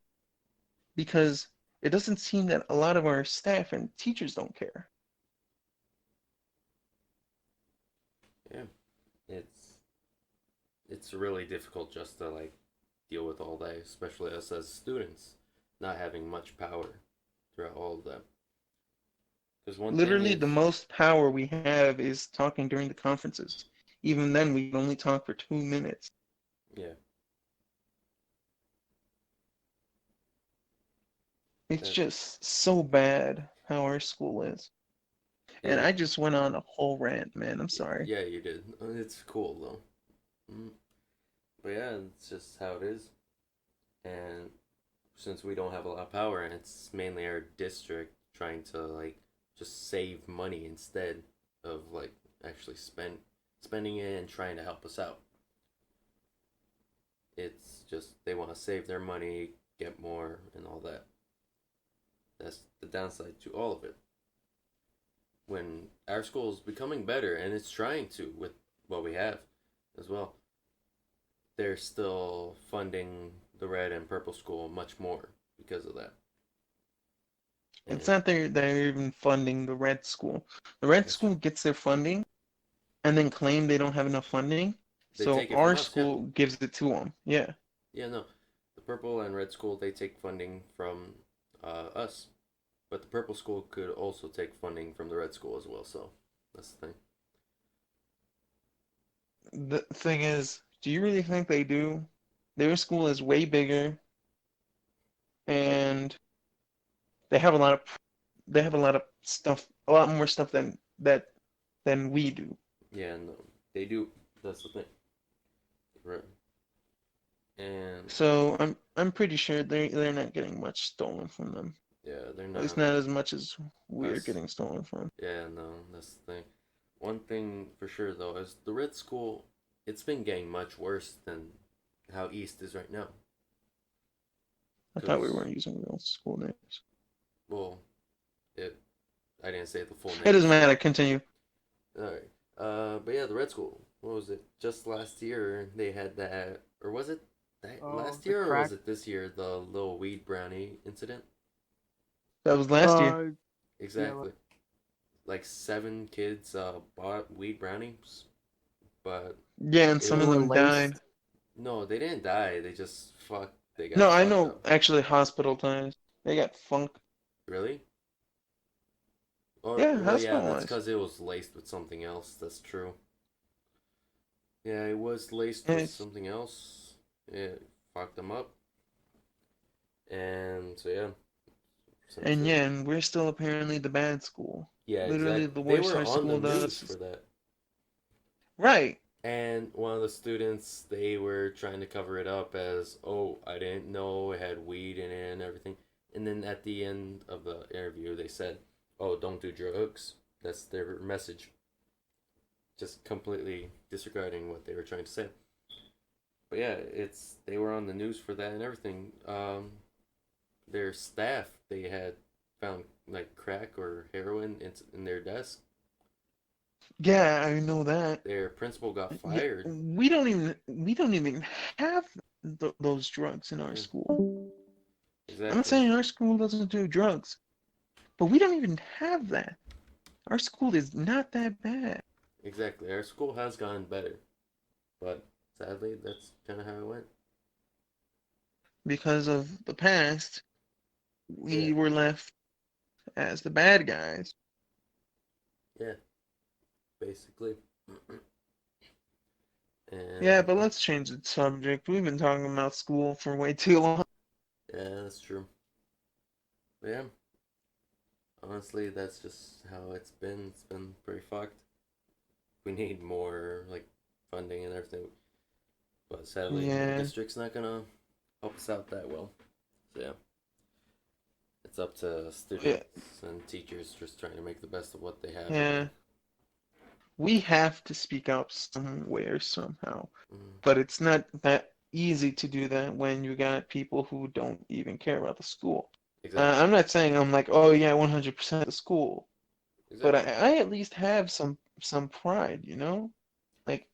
because it doesn't seem that a lot of our staff and teachers don't care. Yeah, it's it's really difficult just to like deal with all that, especially us as students, not having much power throughout all of that. Because one thing Literally, the is, most power we have is talking during the conferences. Even then, we can only talk for 2 minutes. yeah, It's that just so bad how our school is. And it, I just went on a whole rant, man. I'm sorry. yeah, you did. It's cool though. But yeah, it's just how it is. And since we don't have a lot of power, and it's mainly our district trying to like just save money instead of like actually spending it and trying to help us out. It's just they want to save their money, get more, and all that. That's the downside to all of it. when our school is becoming better and it's trying to with what we have as well. They're still funding the red and purple school much more because of that. It's And not they're even funding the red school. The red that's true. school gets their funding and then claim they don't have enough funding. They So take it from our us, yeah. school gives it to them. Yeah. Yeah, no. The purple and red school they take funding from us, but the purple school could also take funding from the red school as well. So that's the thing. The thing is, do you really think they do? Their school is way bigger and they have a lot of stuff, a lot more stuff than we do. Yeah, no, they do. That's the thing. Right. And So I'm pretty sure they're not getting much stolen from them. yeah, they're At least not not as much as we're us. getting stolen from. Yeah, no, that's the thing. One thing for sure though is the red school. It's been getting much worse than how East is right now. I thought we Cause weren't using real school names. well, it. I didn't say the full name. It doesn't matter. Continue. All right. But yeah, the red school. What was it? Just last year they had that, or was it that Oh, last the year, or was crack. it this year? The little weed brownie incident. That was last year. Exactly. Like 7 kids bought weed brownies, but Yeah, and it some They of was were them died. laced. no, they didn't die. They just fucked. They got No, I fucked know. up. Actually, hospitalized. They got funk. Really? Or Yeah, well, yeah, that's hospitalized. because it was laced with something else. That's true. Yeah, it was laced And with it's something else. It fucked them up, and so yeah, since and it, yeah, and we're still apparently the bad school. yeah, Literally, exactly. the They worst were our on the school news does for that. right. And one of the students, they were trying to cover it up as, oh, I didn't know it had weed in it and everything. And then at the end of the interview, they said, oh, don't do drugs. That's their message. Just completely disregarding what they were trying to say. But yeah, they were on the news for that and everything. Their staff, they had found like crack or heroin in their desk. Yeah, I know that. Their principal got Yeah, fired. we don't even have those drugs in our Yeah, school. I'm not exactly. saying our school doesn't do drugs, but we don't even have that. Our school is not that bad Exactly. Our school has gotten better, but sadly, that's kind of how it went. because of the past. Yeah, We were left as the bad guys. yeah, basically. Yeah, And but let's change the subject. We've been talking about school for way too long. yeah, that's true. But yeah, honestly, that's just how it's been. It's been pretty fucked. We need more like funding and everything, but sadly, the Yeah, district's not gonna help us out that well. So yeah, it's up to yeah, students and teachers just trying to make the best of what they have right yeah. now. We have to speak up somewhere, somehow. Mm, But it's not that easy to do that when you got people who don't even care about the school. exactly. I'm not saying I'm like, oh yeah, 100% the school, but Exactly. I at least have some pride, you know? Like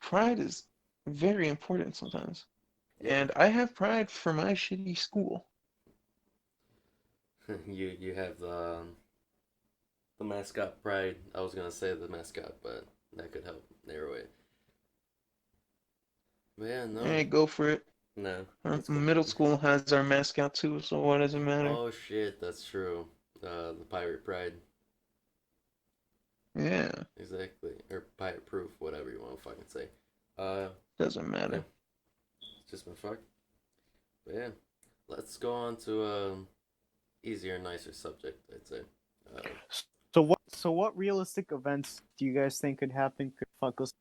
pride is very important sometimes. Yeah. And I have pride for my shitty school. You have the mascot pride. I was gonna say the mascot, but that could help narrow it. But yeah, no, Hey, go for it. no, Our it's cool. middle school has our mascot too, so what does it matter? Oh shit, that's true. The pirate pride, Yeah, exactly, or pirate proof, whatever you want to fucking say. Uh, doesn't yeah, matter. it's just been fucked. But yeah, let's go on to easier, nicer subject. I'd say. Uh, So what realistic events do you guys think could happen could fuck us?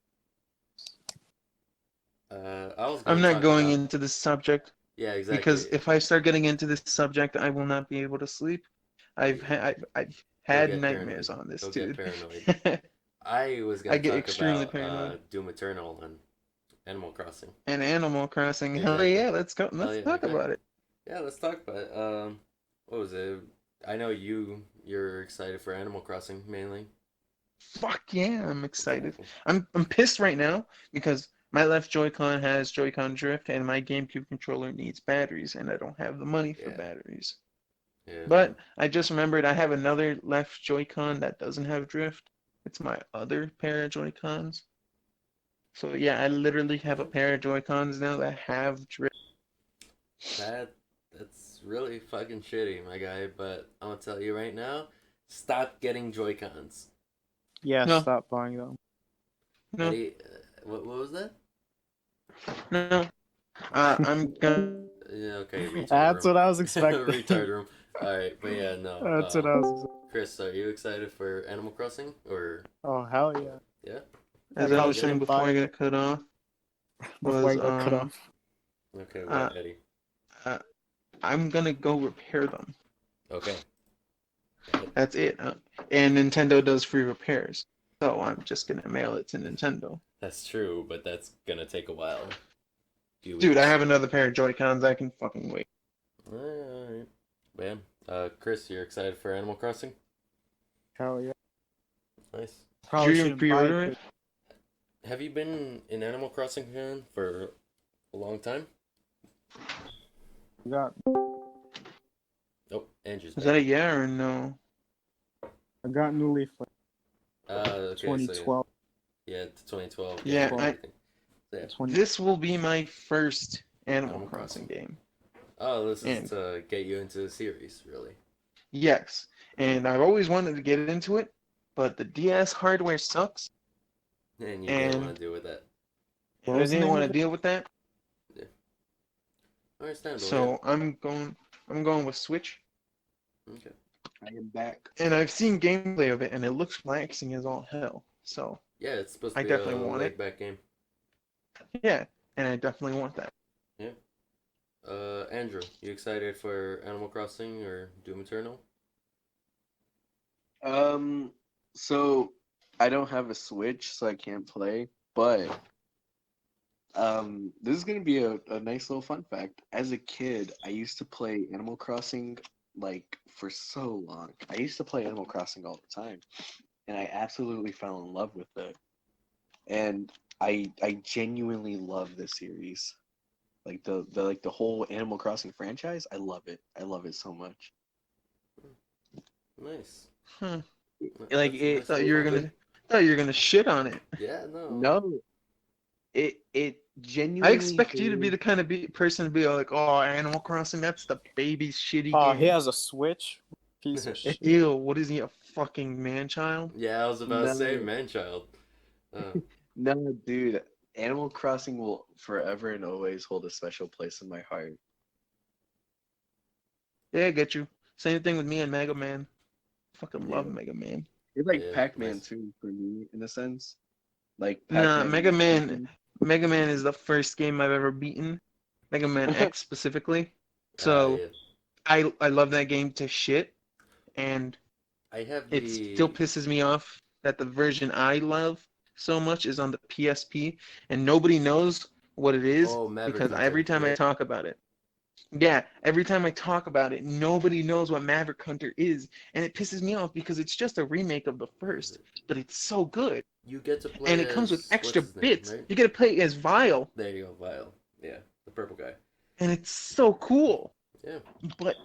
I was I'm gonna not talk going about. into this subject Yeah, because exactly. if I start getting into this subject, I will not be able to sleep. I've You'll had get paranoid. nightmares on this, You'll get dude. paranoid. I was I gonna get talk extremely about paranoid. Doom Eternal and Animal Crossing. And Animal Crossing, hell Exactly. yeah, let's go. Hell Let's yeah, talk about exactly. it. Yeah, let's talk about it. What was it? I know you you're excited for Animal Crossing mainly. Fuck yeah, I'm excited. Cool. I'm pissed right now because my left Joy-Con has Joy-Con drift and my GameCube controller needs batteries and I don't have the money for Yeah. batteries. Yeah. But I just remembered I have another left Joy-Con that doesn't have drift. It's my other pair of Joy-Cons. So yeah, I literally have a pair of Joy-Cons now that have drift. That's really fucking shitty, my guy. But I'm gonna tell you right now, stop getting Joy Cons. Yeah, No. stop buying them. No, Eddie, what was that? no. I'm gonna. Yeah, okay, retard That's room. what I was expecting. Retard room. All right, but yeah, no. That's what I was. Chris, are you excited for Animal Crossing or Oh hell yeah! yeah? As I probably was saying shouldn't before buy I got cut off, before was I got cut off. Okay, Uh, what, Eddie? I'm gonna go repair them. Okay. That's it. And Nintendo does free repairs, so I'm just gonna mail it to Nintendo. That's true, but that's gonna take a while. Few Dude, I weeks. have another pair of Joy-Cons. I can fucking wait. Alright. Bam. Chris, you're excited for Animal Crossing? Hell yeah! Nice. Probably Did you shouldn't pre-order buy it? Have you been in Animal Crossing fan for a long time? I got Oh, Andrew's Is back. that a yeah or no? I got New Leaf like Okay, so 2012. yeah, the 2012 Yeah, game and I- everything. So, yeah. 20. This will be my first Animal Animal Crossing game. Oh, this is And- to get you into the series, really. Yes, and I've always wanted to get into it, but the DS hardware sucks, And you didn't And- want to deal with that. and What I was the didn't name want of to it? deal with that. Understandable, So I'm going with Switch, yeah. Okay. I am back. and I've seen gameplay of it, and it looks relaxing as all hell. So Yeah, it's supposed I to be a definitely want it. laid-back game. yeah, and I definitely want that. Andrew, you excited for Animal Crossing or Doom Eternal? So I don't have a Switch, so I can't play. But this is gonna be a nice little fun fact. As a kid, I used to play Animal Crossing like for so long. I used to play Animal Crossing all the time, and I absolutely fell in love with it. And I genuinely love this series. Like the whole Animal Crossing franchise, I love it. I love it so much. Nice. Huh. That's Like a it, nice little fun fact. thought you were gonna shit on it. Yeah, no. No, it I genuinely. expect you to be the kind of person to be like, oh, Animal Crossing, that's the baby's shitty Oh, game. he has a Switch. Piece of shit. Ew, what is he, a fucking man-child? Yeah, I was about to No. say man-child. No, dude. Animal Crossing will forever and always hold a special place in my heart. Yeah, I get you. Same thing with me and Mega Man. Fucking love Yeah. Mega Man. It's like Yeah, Pac-Man nice. too for me, in a sense. Like Nah, Pac-Man. Mega Man. Mega Man is the first game I've ever beaten. Mega Man X specifically. So Yeah. I love that game to shit, and I have it still pisses me off that the version I love so much is on the PSP, and nobody knows what it is Maverick because Hunter, every time I right? talk about it, yeah, every time I talk about it, nobody knows what Maverick Hunter is, and it pisses me off because it's just a remake of the first, but it's so good, You get to play and it comes with as- extra what's his name, bits. right? You get to play as Vile, There you go, Vile. Yeah, the purple guy. and it's so cool. Yeah. But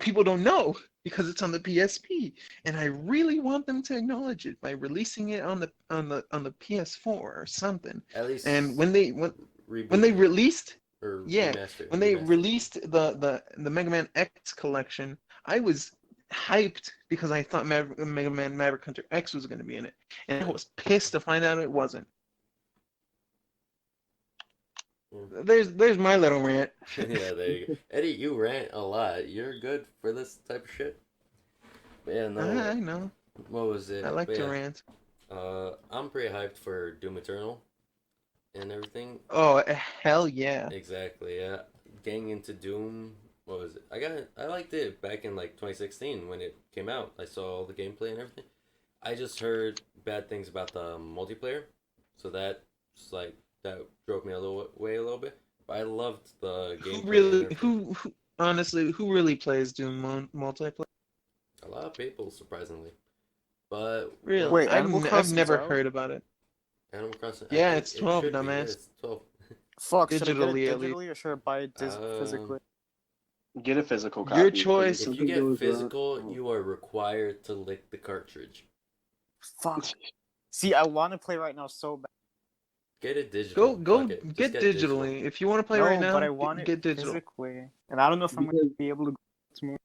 people don't know because it's on the PSP, and I really want them to acknowledge it by releasing it on the PS4 or something. At least. And when they reboot released or yeah, remaster, when they remaster. released the Mega Man X collection, I was hyped because I thought Mega Man Maverick Hunter X was going to be in it, and I was pissed to find out it wasn't. There's my little rant. Yeah, there you go. Eddie, you rant a lot. You're good for this type of shit. But yeah, no. I know. What was it? I like But to yeah, rant. I'm pretty hyped for Doom Eternal and everything. Oh, hell yeah. Exactly, yeah. Getting into Doom, what was it? I liked it back in like 2016 when it came out. I saw all the gameplay and everything. I just heard bad things about the multiplayer, so that drove me a little bit. But I loved the gameplay. Who really, who honestly, who really plays Doom multiplayer? A lot of people, surprisingly. But Really? Wait, I've, Animal I've Crossing's never out? heard about it. Animal Crossing, I Yeah, think it's it 12, should be. Yeah, dumbass. it's 12. Fuck, should I get it Digitally, at least. digitally or should I buy it Um, physically? Get a physical Your copy. 'cause choice. if If you something get goes physical, wrong, you are required to lick the cartridge. Fuck. See, I want to play right now so bad. Get it digital. Go Fuck it. Just get get digital. digitally. If you want to play No, right but now, I want it get digital. physically, and I don't know if I'm going to Because- be able to go tomorrow.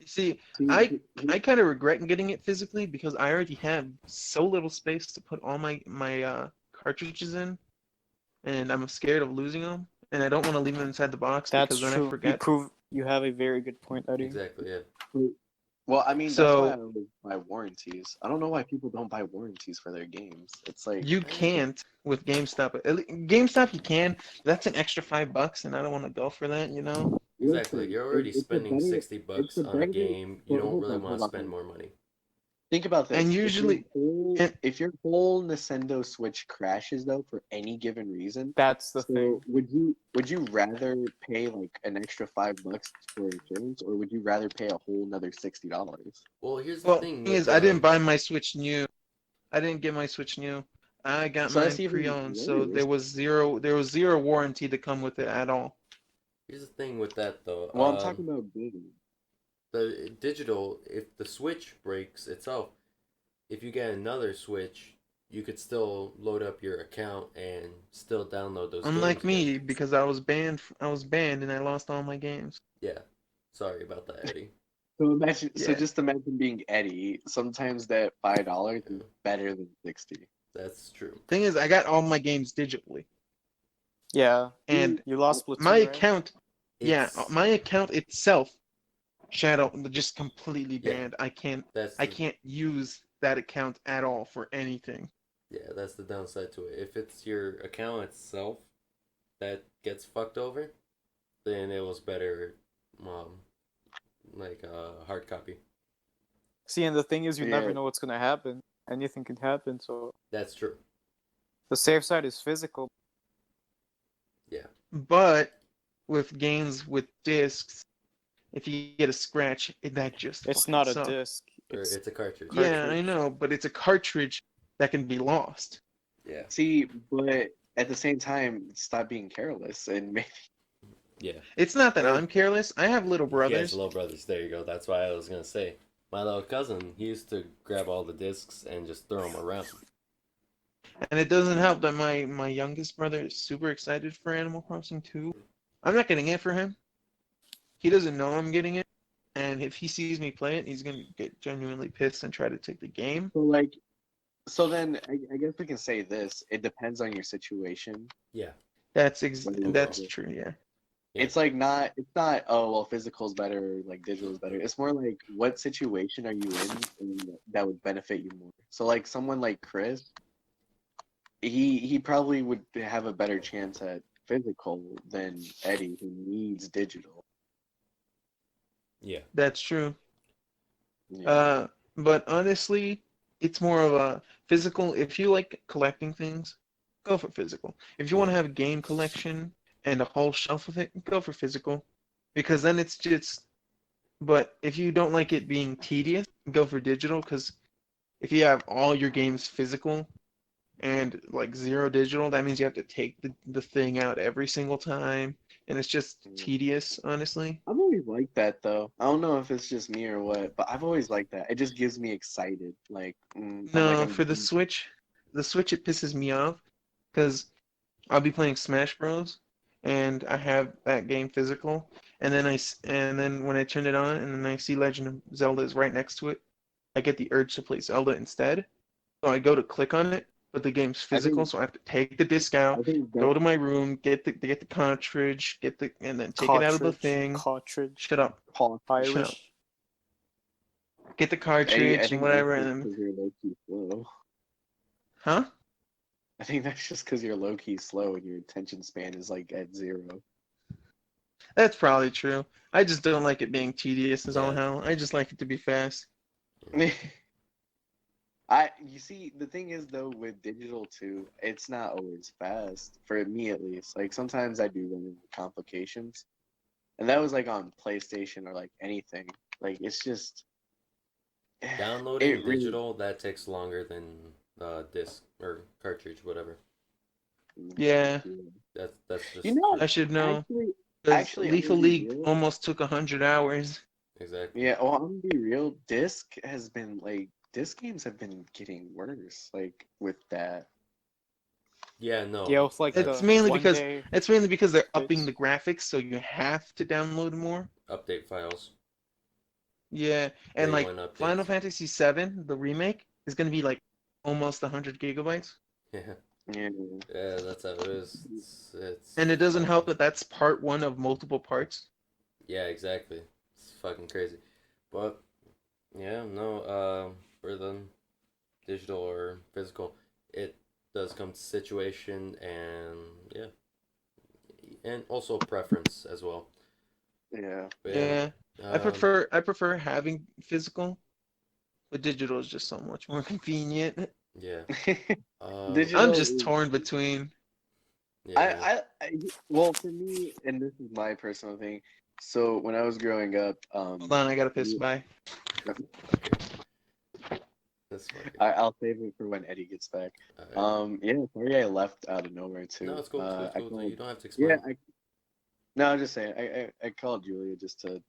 See, see, I kind of regret getting it physically because I already have so little space to put all my cartridges in, and I'm scared of losing them, and I don't want to leave them inside the box That's because then I true. You forget. prove you have a very good point, Eddie. Exactly, yeah. well, I mean, that's So- why I always buy warranties. I don't know why people don't buy warranties for their games. It's like You can't with GameStop. GameStop you can. That's an extra $5, and I don't want to go for that. You know. Exactly. listen, You're already it's a spending better- $60 it's a on a better- game. You well, don't hold really on, want to hold spend on. more money. Think about this. And If your usually- whole Nintendo Switch crashes though for any given reason, That's the so thing. would you rather pay like an extra $5 for insurance, or would you rather pay a whole another $60? Well, here's the Well, thing thing with is, I didn't buy my Switch new. I didn't get my Switch new. I got So mine that's even pre-owned, so worse. there was zero warranty to come with it at all. Here's the thing with that though. Well, I'm talking about gaming. The digital, if the Switch breaks itself, if you get another Switch, you could still load up your account and still download those Unlike games me, again. because I was banned. I was banned, and I lost all my games. Yeah. Sorry about that, Eddie. So imagine, so Yeah. just imagine being Eddie. Sometimes that $5 is better than 60. That's true. Thing is, I got all my games digitally, Yeah, and you lost Splatoon, my right? account, It's- my account itself, Shadow, just completely Yeah. banned. I can't That's I the- can't use that account at all for anything. Yeah, that's the downside to it. If it's your account itself that gets fucked over, then it was better, like a hard copy. See, and the thing is, you Yeah. never know what's gonna happen. Anything can happen. So That's true. the safe side is physical. Yeah. But with games with discs, if you get a scratch, that just It's fucking not a sucks. disc. Or It's it's a cartridge. Yeah, I cartridge. know, but it's a cartridge that can be lost. Yeah. See, but at the same time, stop being careless and maybe. Yeah. It's not that Or- I'm careless. I have little He brothers. has little brothers. There you go. That's why I was gonna say. My little cousin, he used to grab all the discs and just throw them around. And it doesn't help that my youngest brother is super excited for Animal Crossing 2. I'm not getting it for him. He doesn't know I'm getting it. And if he sees me play it, he's going to get genuinely pissed and try to take the game. So then I guess we can say this. It depends on your situation. Yeah. That's Well, true, yeah. Yeah. It's like it's not, oh well, physical's better, like digital is better. It's more like what situation are you in and that would benefit you more. So like someone like Chris, he probably would have a better chance at physical than Eddie, who needs digital. Yeah. That's true. Yeah. But honestly, it's more of a physical. If you like collecting things, go for physical. If you want to have a game collection and a whole shelf of it, go for physical. Because then it's just. But if you don't like it being tedious, go for digital. Because if you have all your games physical and like zero digital, that means you have to take the thing out every single time. And it's just tedious, honestly. I've always liked that though. I don't know if it's just me or what, but I've always liked that. It just gives me excited. Like, No, for the Switch it pisses me off because I'll be playing Smash Bros. And I have that game physical, and then when I turn it on and then I see Legend of Zelda is right next to it, I get the urge to play Zelda instead. So I go to click on it, but the game's physical, so I have to take the disc out, go to my room, get the cartridge, and then take it out of the thing. Cartridge. Shut up. Irish. Get the I cartridge think and whatever, that's and just 'cause you're low-key slow. huh? I think that's just because you're low-key slow and your attention span is like at 0. That's probably true. I just don't like it being tedious as all Yeah. hell. I just like it to be fast. You see, the thing is though with digital too, it's not always fast for me at least. Like sometimes I do run into complications, and that was like on PlayStation or like anything. Like it's just Downloading it really digital, that takes longer than disc or cartridge, whatever. Yeah, That's You just know, I true. should know. actually, Because actually, I'm gonna Lethal be League real. almost took 100 hours. Exactly. Yeah, well, I'm gonna be real. Disc games have been getting worse. Like with that. Yeah, no, Yeah, with like It's the that's mainly true. one because day they're upping updates. the graphics, so you have to download more. Update files, Yeah, and day like one Final updates. Fantasy VII, the remake, is gonna be like almost 100 gigabytes. Yeah, Yeah. yeah, that's how it is. It's And it doesn't help fucking that that's part one of multiple parts. yeah, exactly. It's fucking crazy. But yeah, no, for the digital or physical, it does come to situation and yeah, and also preference as well. Yeah. But yeah, Yeah, um, I prefer having physical, but digital is just so much more convenient. yeah, um, I'm Digital just is. torn between. yeah, Well, for me, and this is my personal thing. So when I was growing up, Hold on, I gotta piss. we- Bye. okay, that's fucking. I'll save it for when Eddie gets back. Alright. Yeah, sorry I left out of nowhere No, too. it's cool. It's cool. It's I cool. called. You don't have to Yeah, explain. no, I'm just saying. I called Julia just to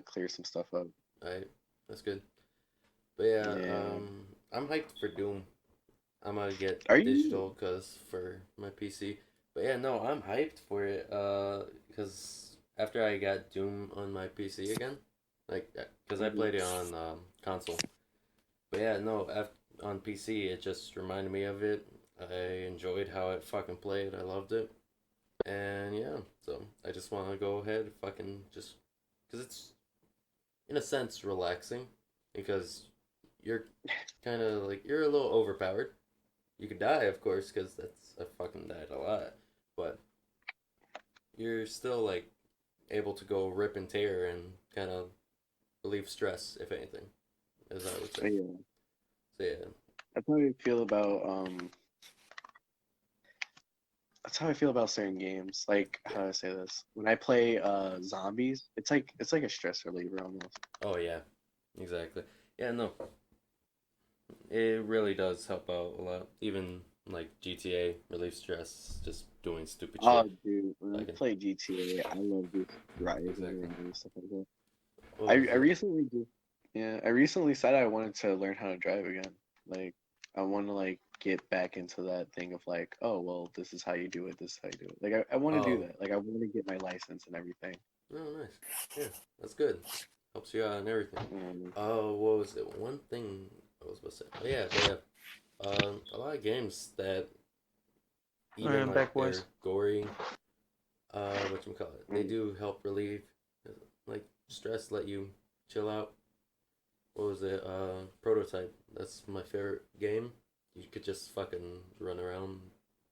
clear some stuff up. Alright, that's good. But yeah, Yeah. I'm hyped for Doom. I'm gonna get Are you? digital cause for my PC. But yeah, no, I'm hyped for it. Cause after I got Doom on my PC again, like, cause I played it on console. But yeah, no, on PC it just reminded me of it. I enjoyed how it fucking played. I loved it. And yeah, so I just want to go ahead, fucking just, cause it's in a sense relaxing, because you're kind of like you're a little overpowered. You could die, of course, because that's I fucking died a lot, but you're still like able to go rip and tear and kind of relieve stress, if anything, as I would say. Yeah. So yeah, That's how I feel about That's how I feel about certain games. Like yeah. how do I say this? When I play zombies, it's like a stress reliever almost. Oh yeah, exactly. Yeah, no, it really does help out a lot. Even like GTA relief stress, just doing stupid Oh, shit. dude, when I Fucking play GTA, I love just driving exactly. around and stuff like that. What I was I it? recently just yeah, I recently said I wanted to learn how to drive again. Like I want to like get back into that thing of like, oh well, this is how you do it. This is how you do it. Like I want to do Oh, that. Like I want to get my license and everything. oh, nice. Yeah, that's good. Helps you out and everything. Um, What was it? One thing I was about to say. Oh, yeah, they have a lot of games that All right, even I'm like back, boys. they're gory. What you call it? They mm, do help relieve like stress, let you chill out. What was it? Prototype. That's my favorite game. You could just fucking run around,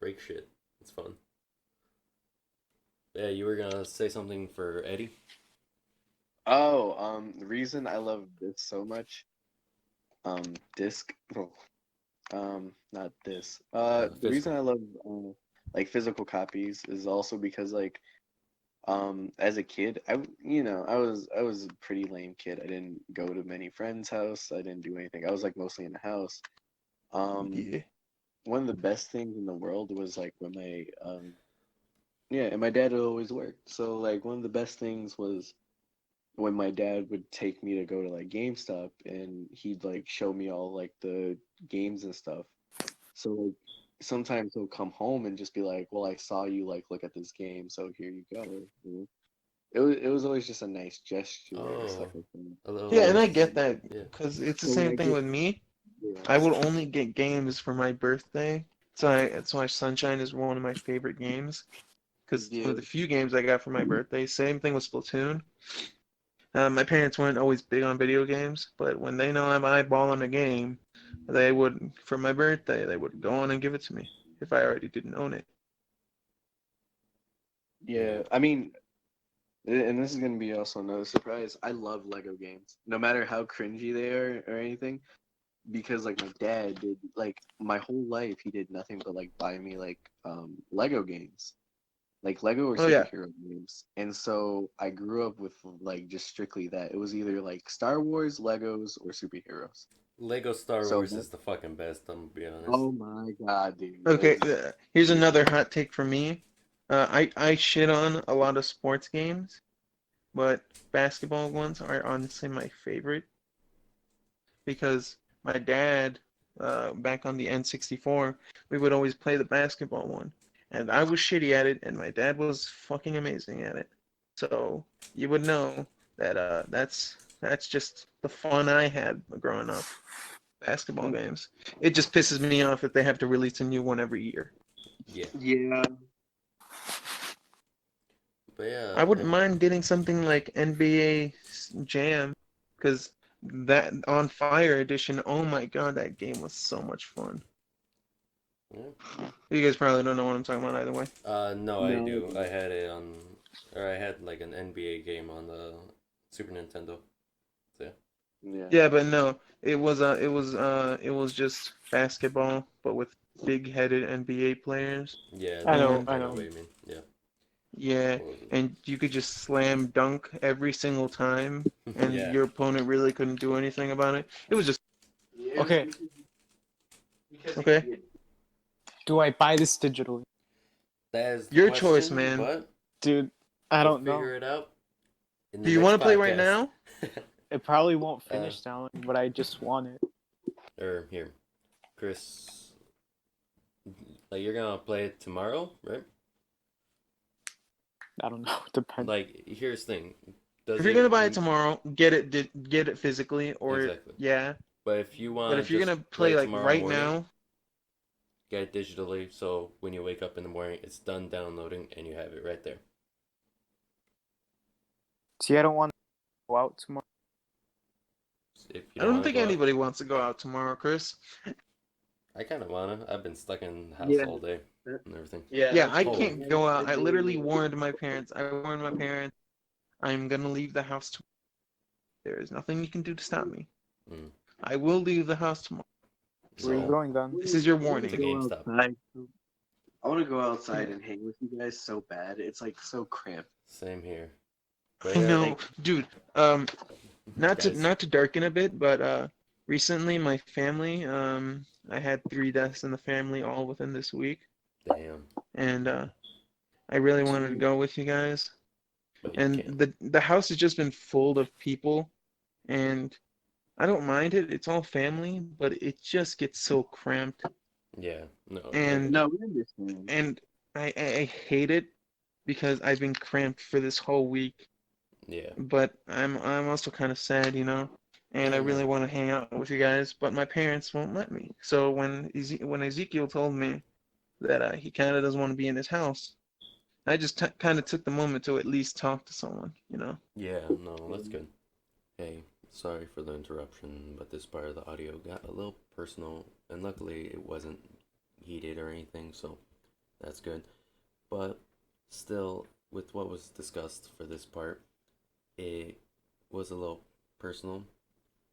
break shit. It's fun. Yeah, you were gonna say something for Eddie? oh, the reason I love this so much, disc, well, not this. The reason Physical. I love like physical copies is also because like as a kid, I was a pretty lame kid. I didn't go to many friends' house. I didn't do anything. I was like mostly in the house. Um, Yeah. one of the best things in the world was like when my yeah, and my dad had always worked. So like one of the best things was when my dad would take me to go to like GameStop and he'd like show me all like the games and stuff. So like sometimes he'll come home and just be like, "Well, I saw you like look at this game, so here you go." You know? It was always just a nice gesture and stuff Oh, like that. a little Yeah, and I nice. get that Yeah. because it's the So when same I thing get with me. yeah, I will only get games for my birthday. That's why Sunshine is one of my favorite games. Because one yeah, of the few games I got for my birthday, same thing with Splatoon. My parents weren't always big on video games, but when they know I'm eyeballing a game, they would, for my birthday, they would go on and give it to me if I already didn't own it. Yeah. yeah. I mean, and this is gonna be also another surprise. I love Lego games, no matter how cringy they are or anything. Because like my dad did like my whole life he did nothing but like buy me like Lego games. like Lego or Oh yeah. superhero games. And so I grew up with like just strictly that. It was either like Star Wars, Legos, or superheroes. Lego Star So Wars is the fucking best. I'm gonna be honest. oh my god, dude. Okay, Those here's another hot take for me. I shit on a lot of sports games, but basketball ones are honestly my favorite because my dad, back on the N64, we would always play the basketball one, and I was shitty at it, and my dad was fucking amazing at it. So you would know that that's just the fun I had growing up. Basketball games. It just pisses me off that they have to release a new one every year. Yeah, yeah. but yeah, I wouldn't mind getting something like NBA Jam, because that On Fire edition, oh my god, that game was so much fun. yeah. You guys probably don't know what I'm talking about either way. No, I No. do. I had it on, or I had like an NBA game on the Super Nintendo. So, yeah. Yeah. Yeah, but no, it was just basketball, but with big-headed NBA players. Yeah, I know, And I I know know. what you mean. Yeah. yeah, What was it? and you could just slam dunk every single time, and Yeah. your opponent really couldn't do anything about it. It was just Okay, okay. do I buy this digitally? That is the Your question, choice, man. But Dude, I we'll don't know. figure it out. In Do the you next want to play right podcast. now? It probably won't finish downloading, but I just want it. Or here, Chris. Like you're gonna play it tomorrow, right? I don't know. Depends. Like here's the thing. Does If you're gonna buy it tomorrow, get it physically, or Exactly. yeah. But if you want, But if you're just gonna play play like tomorrow right morning, now, get it digitally. So when you wake up in the morning, it's done downloading, and you have it right there. See, I don't want to go out tomorrow. If you I don't wanna think go out. anybody wants to go out tomorrow, Chris. I kind of wanna. I've been stuck in the house Yeah. all day and everything. Yeah, I cold. can't go out. I literally warned my parents. I'm gonna leave the house tomorrow. There is nothing you can do to stop me. Mm. I will leave the house tomorrow. Where are you So going then? This is your to warning. GameStop. I want to go outside and hang with you guys so bad. It's like so cramped. Same here. I But yeah, know, dude. Not guys, to darken a bit, but recently my family, I had 3 deaths in the family all within this week, damn. and I really wanted to go with you guys. But you And can't. the house has just been full of people, and I don't mind it. It's all family, but it just gets so cramped, Yeah. No. and No, we understand. and I hate it because I've been cramped for this whole week. Yeah. But I'm also kind of sad, and I Yeah, really no. want to hang out with you guys, but my parents won't let me. So when Ezekiel told me that he kind of doesn't want to be in his house, I just kind of took the moment to at least talk to someone. Yeah. No, that's good. Hey, sorry for the interruption, but this part of the audio got a little personal, and luckily it wasn't heated or anything, so that's good. But still, with what was discussed for this part, it was a little personal,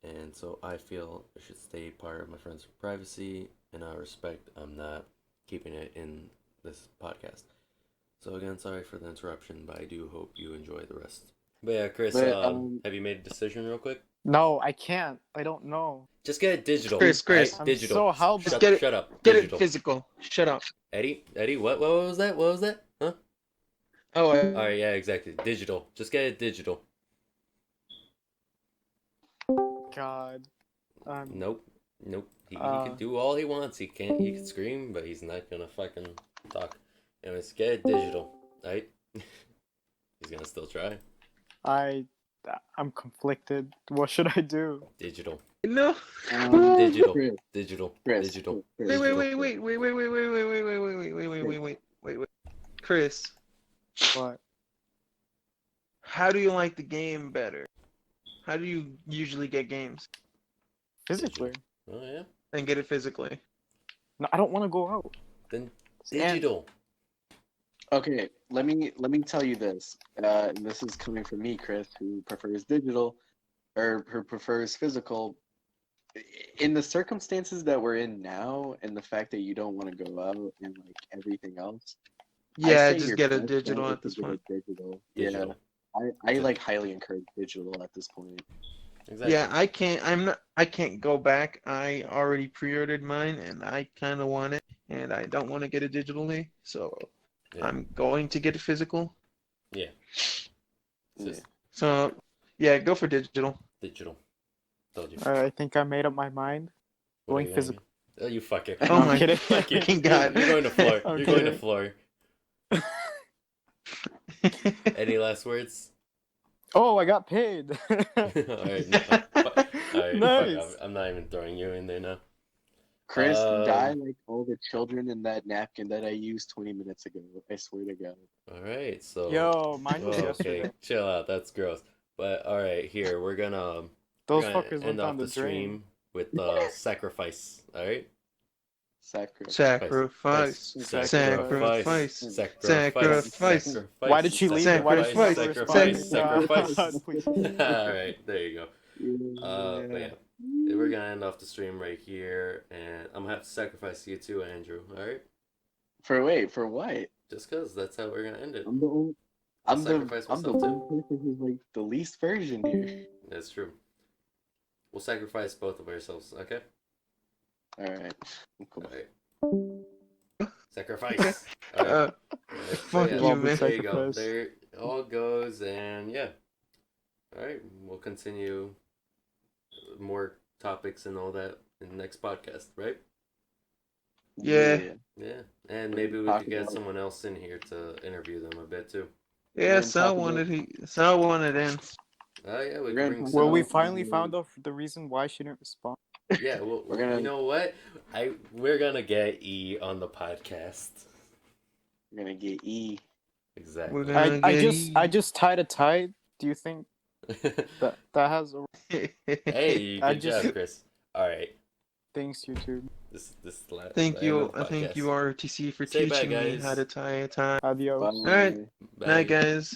and so I feel it should stay part of my friend's privacy, and out of respect, I'm not keeping it in this podcast. So again, sorry for the interruption, but I do hope you enjoy the rest. But yeah, Chris, But, have you made a decision real quick? No, I can't. I don't know. Just get it digital. Chris, right? I'm Digital. so how Just get it- Shut up. Get Digital. it physical. Shut up. Eddie, what was that? What was that? Huh? Oh, All right, yeah, exactly. Digital. Just get it digital. God. Nope. He Uh. can do all he wants. He can scream, but he's not gonna fucking talk. Anyways, get it digital, right? He's gonna still try. I'm conflicted. What should I do? Digital. no. Digital. Chris, Digital. Chris, Digital. Chris, Wait, Digital. wait. Chris, What? how do you like the game better? How do you usually get games Physically? Oh yeah. and get it physically? No, I don't want to go out. Then And- digital. Okay, let me tell you this. And this is coming from me, Chris, who prefers digital, or who prefers physical. In the circumstances that we're in now, and the fact that you don't want to go out and like everything else, Yeah, say just your get a best digital bet at is this to get point. a digital. Digital. Yeah, I like highly encourage digital at this point. Exactly. Yeah, I can't go back. I already pre-ordered mine and I kind of want it and I don't want to get it digitally, so Yeah. I'm going to get it physical. Yeah. It's just So, yeah, go for digital. digital. Told you. I think I made up my mind. What are Going you physical. Oh, you fucker. Oh No, I'm my kidding. fucking god. You're going to floor. I'm You're going to kidding. floor. Any last words? Oh, I got paid. Alright, no. Alright, fuck Nice. off. I'm not even throwing you in there now. Chris, die Um, like all the children in that napkin that I used 20 minutes ago. I swear to God. Alright, so. Yo, mine was Okay, yesterday. chill out. That's gross. But alright, here we're gonna Those gonna fuckers end went off down the the drain. stream with sacrifice. Alright? Sacrifice. Sacrifice. Sacrifice. Sacrifice. Why did she leave? Why did she never respond? Sacrifice. God, please. Alright, there you go. Yeah. But yeah, we're gonna end off the stream right here, and I'm gonna have to sacrifice you too, Andrew. Alright? For what? Just cause that's how we're gonna end it. I'm the only, I'll I'm the sacrifice I'm the myself one person who's like the least version here. That's true. We'll sacrifice both of ourselves, okay? All right. Cool. Alright. Sacrifice. Alright. Fuck Yeah, you, Well, we man. there you go. sacrifice. There it all goes, and yeah. Alright, we'll continue more topics and all that in the next podcast, right? Yeah. Yeah, and maybe we Talk could get about- someone else in here to interview them a bit too. Yeah, We're Sal gonna talk wanted in. Oh yeah, we We're can gonna bring talk Well, Sal. we about- finally found out the reason why she didn't respond. Yeah, well, We're gonna- you know what? We're gonna get E on the podcast. We're gonna get E. Exactly. We're gonna I just tied a tie. Do you think that has a Hey, I good just- job, Chris. All right, thanks YouTube? this is the last. Thank the end you, of the thank podcast. you RTC for Say bye, teaching me guys. how to tie a tie. Adios. Bye. Alright. Bye. Night, guys.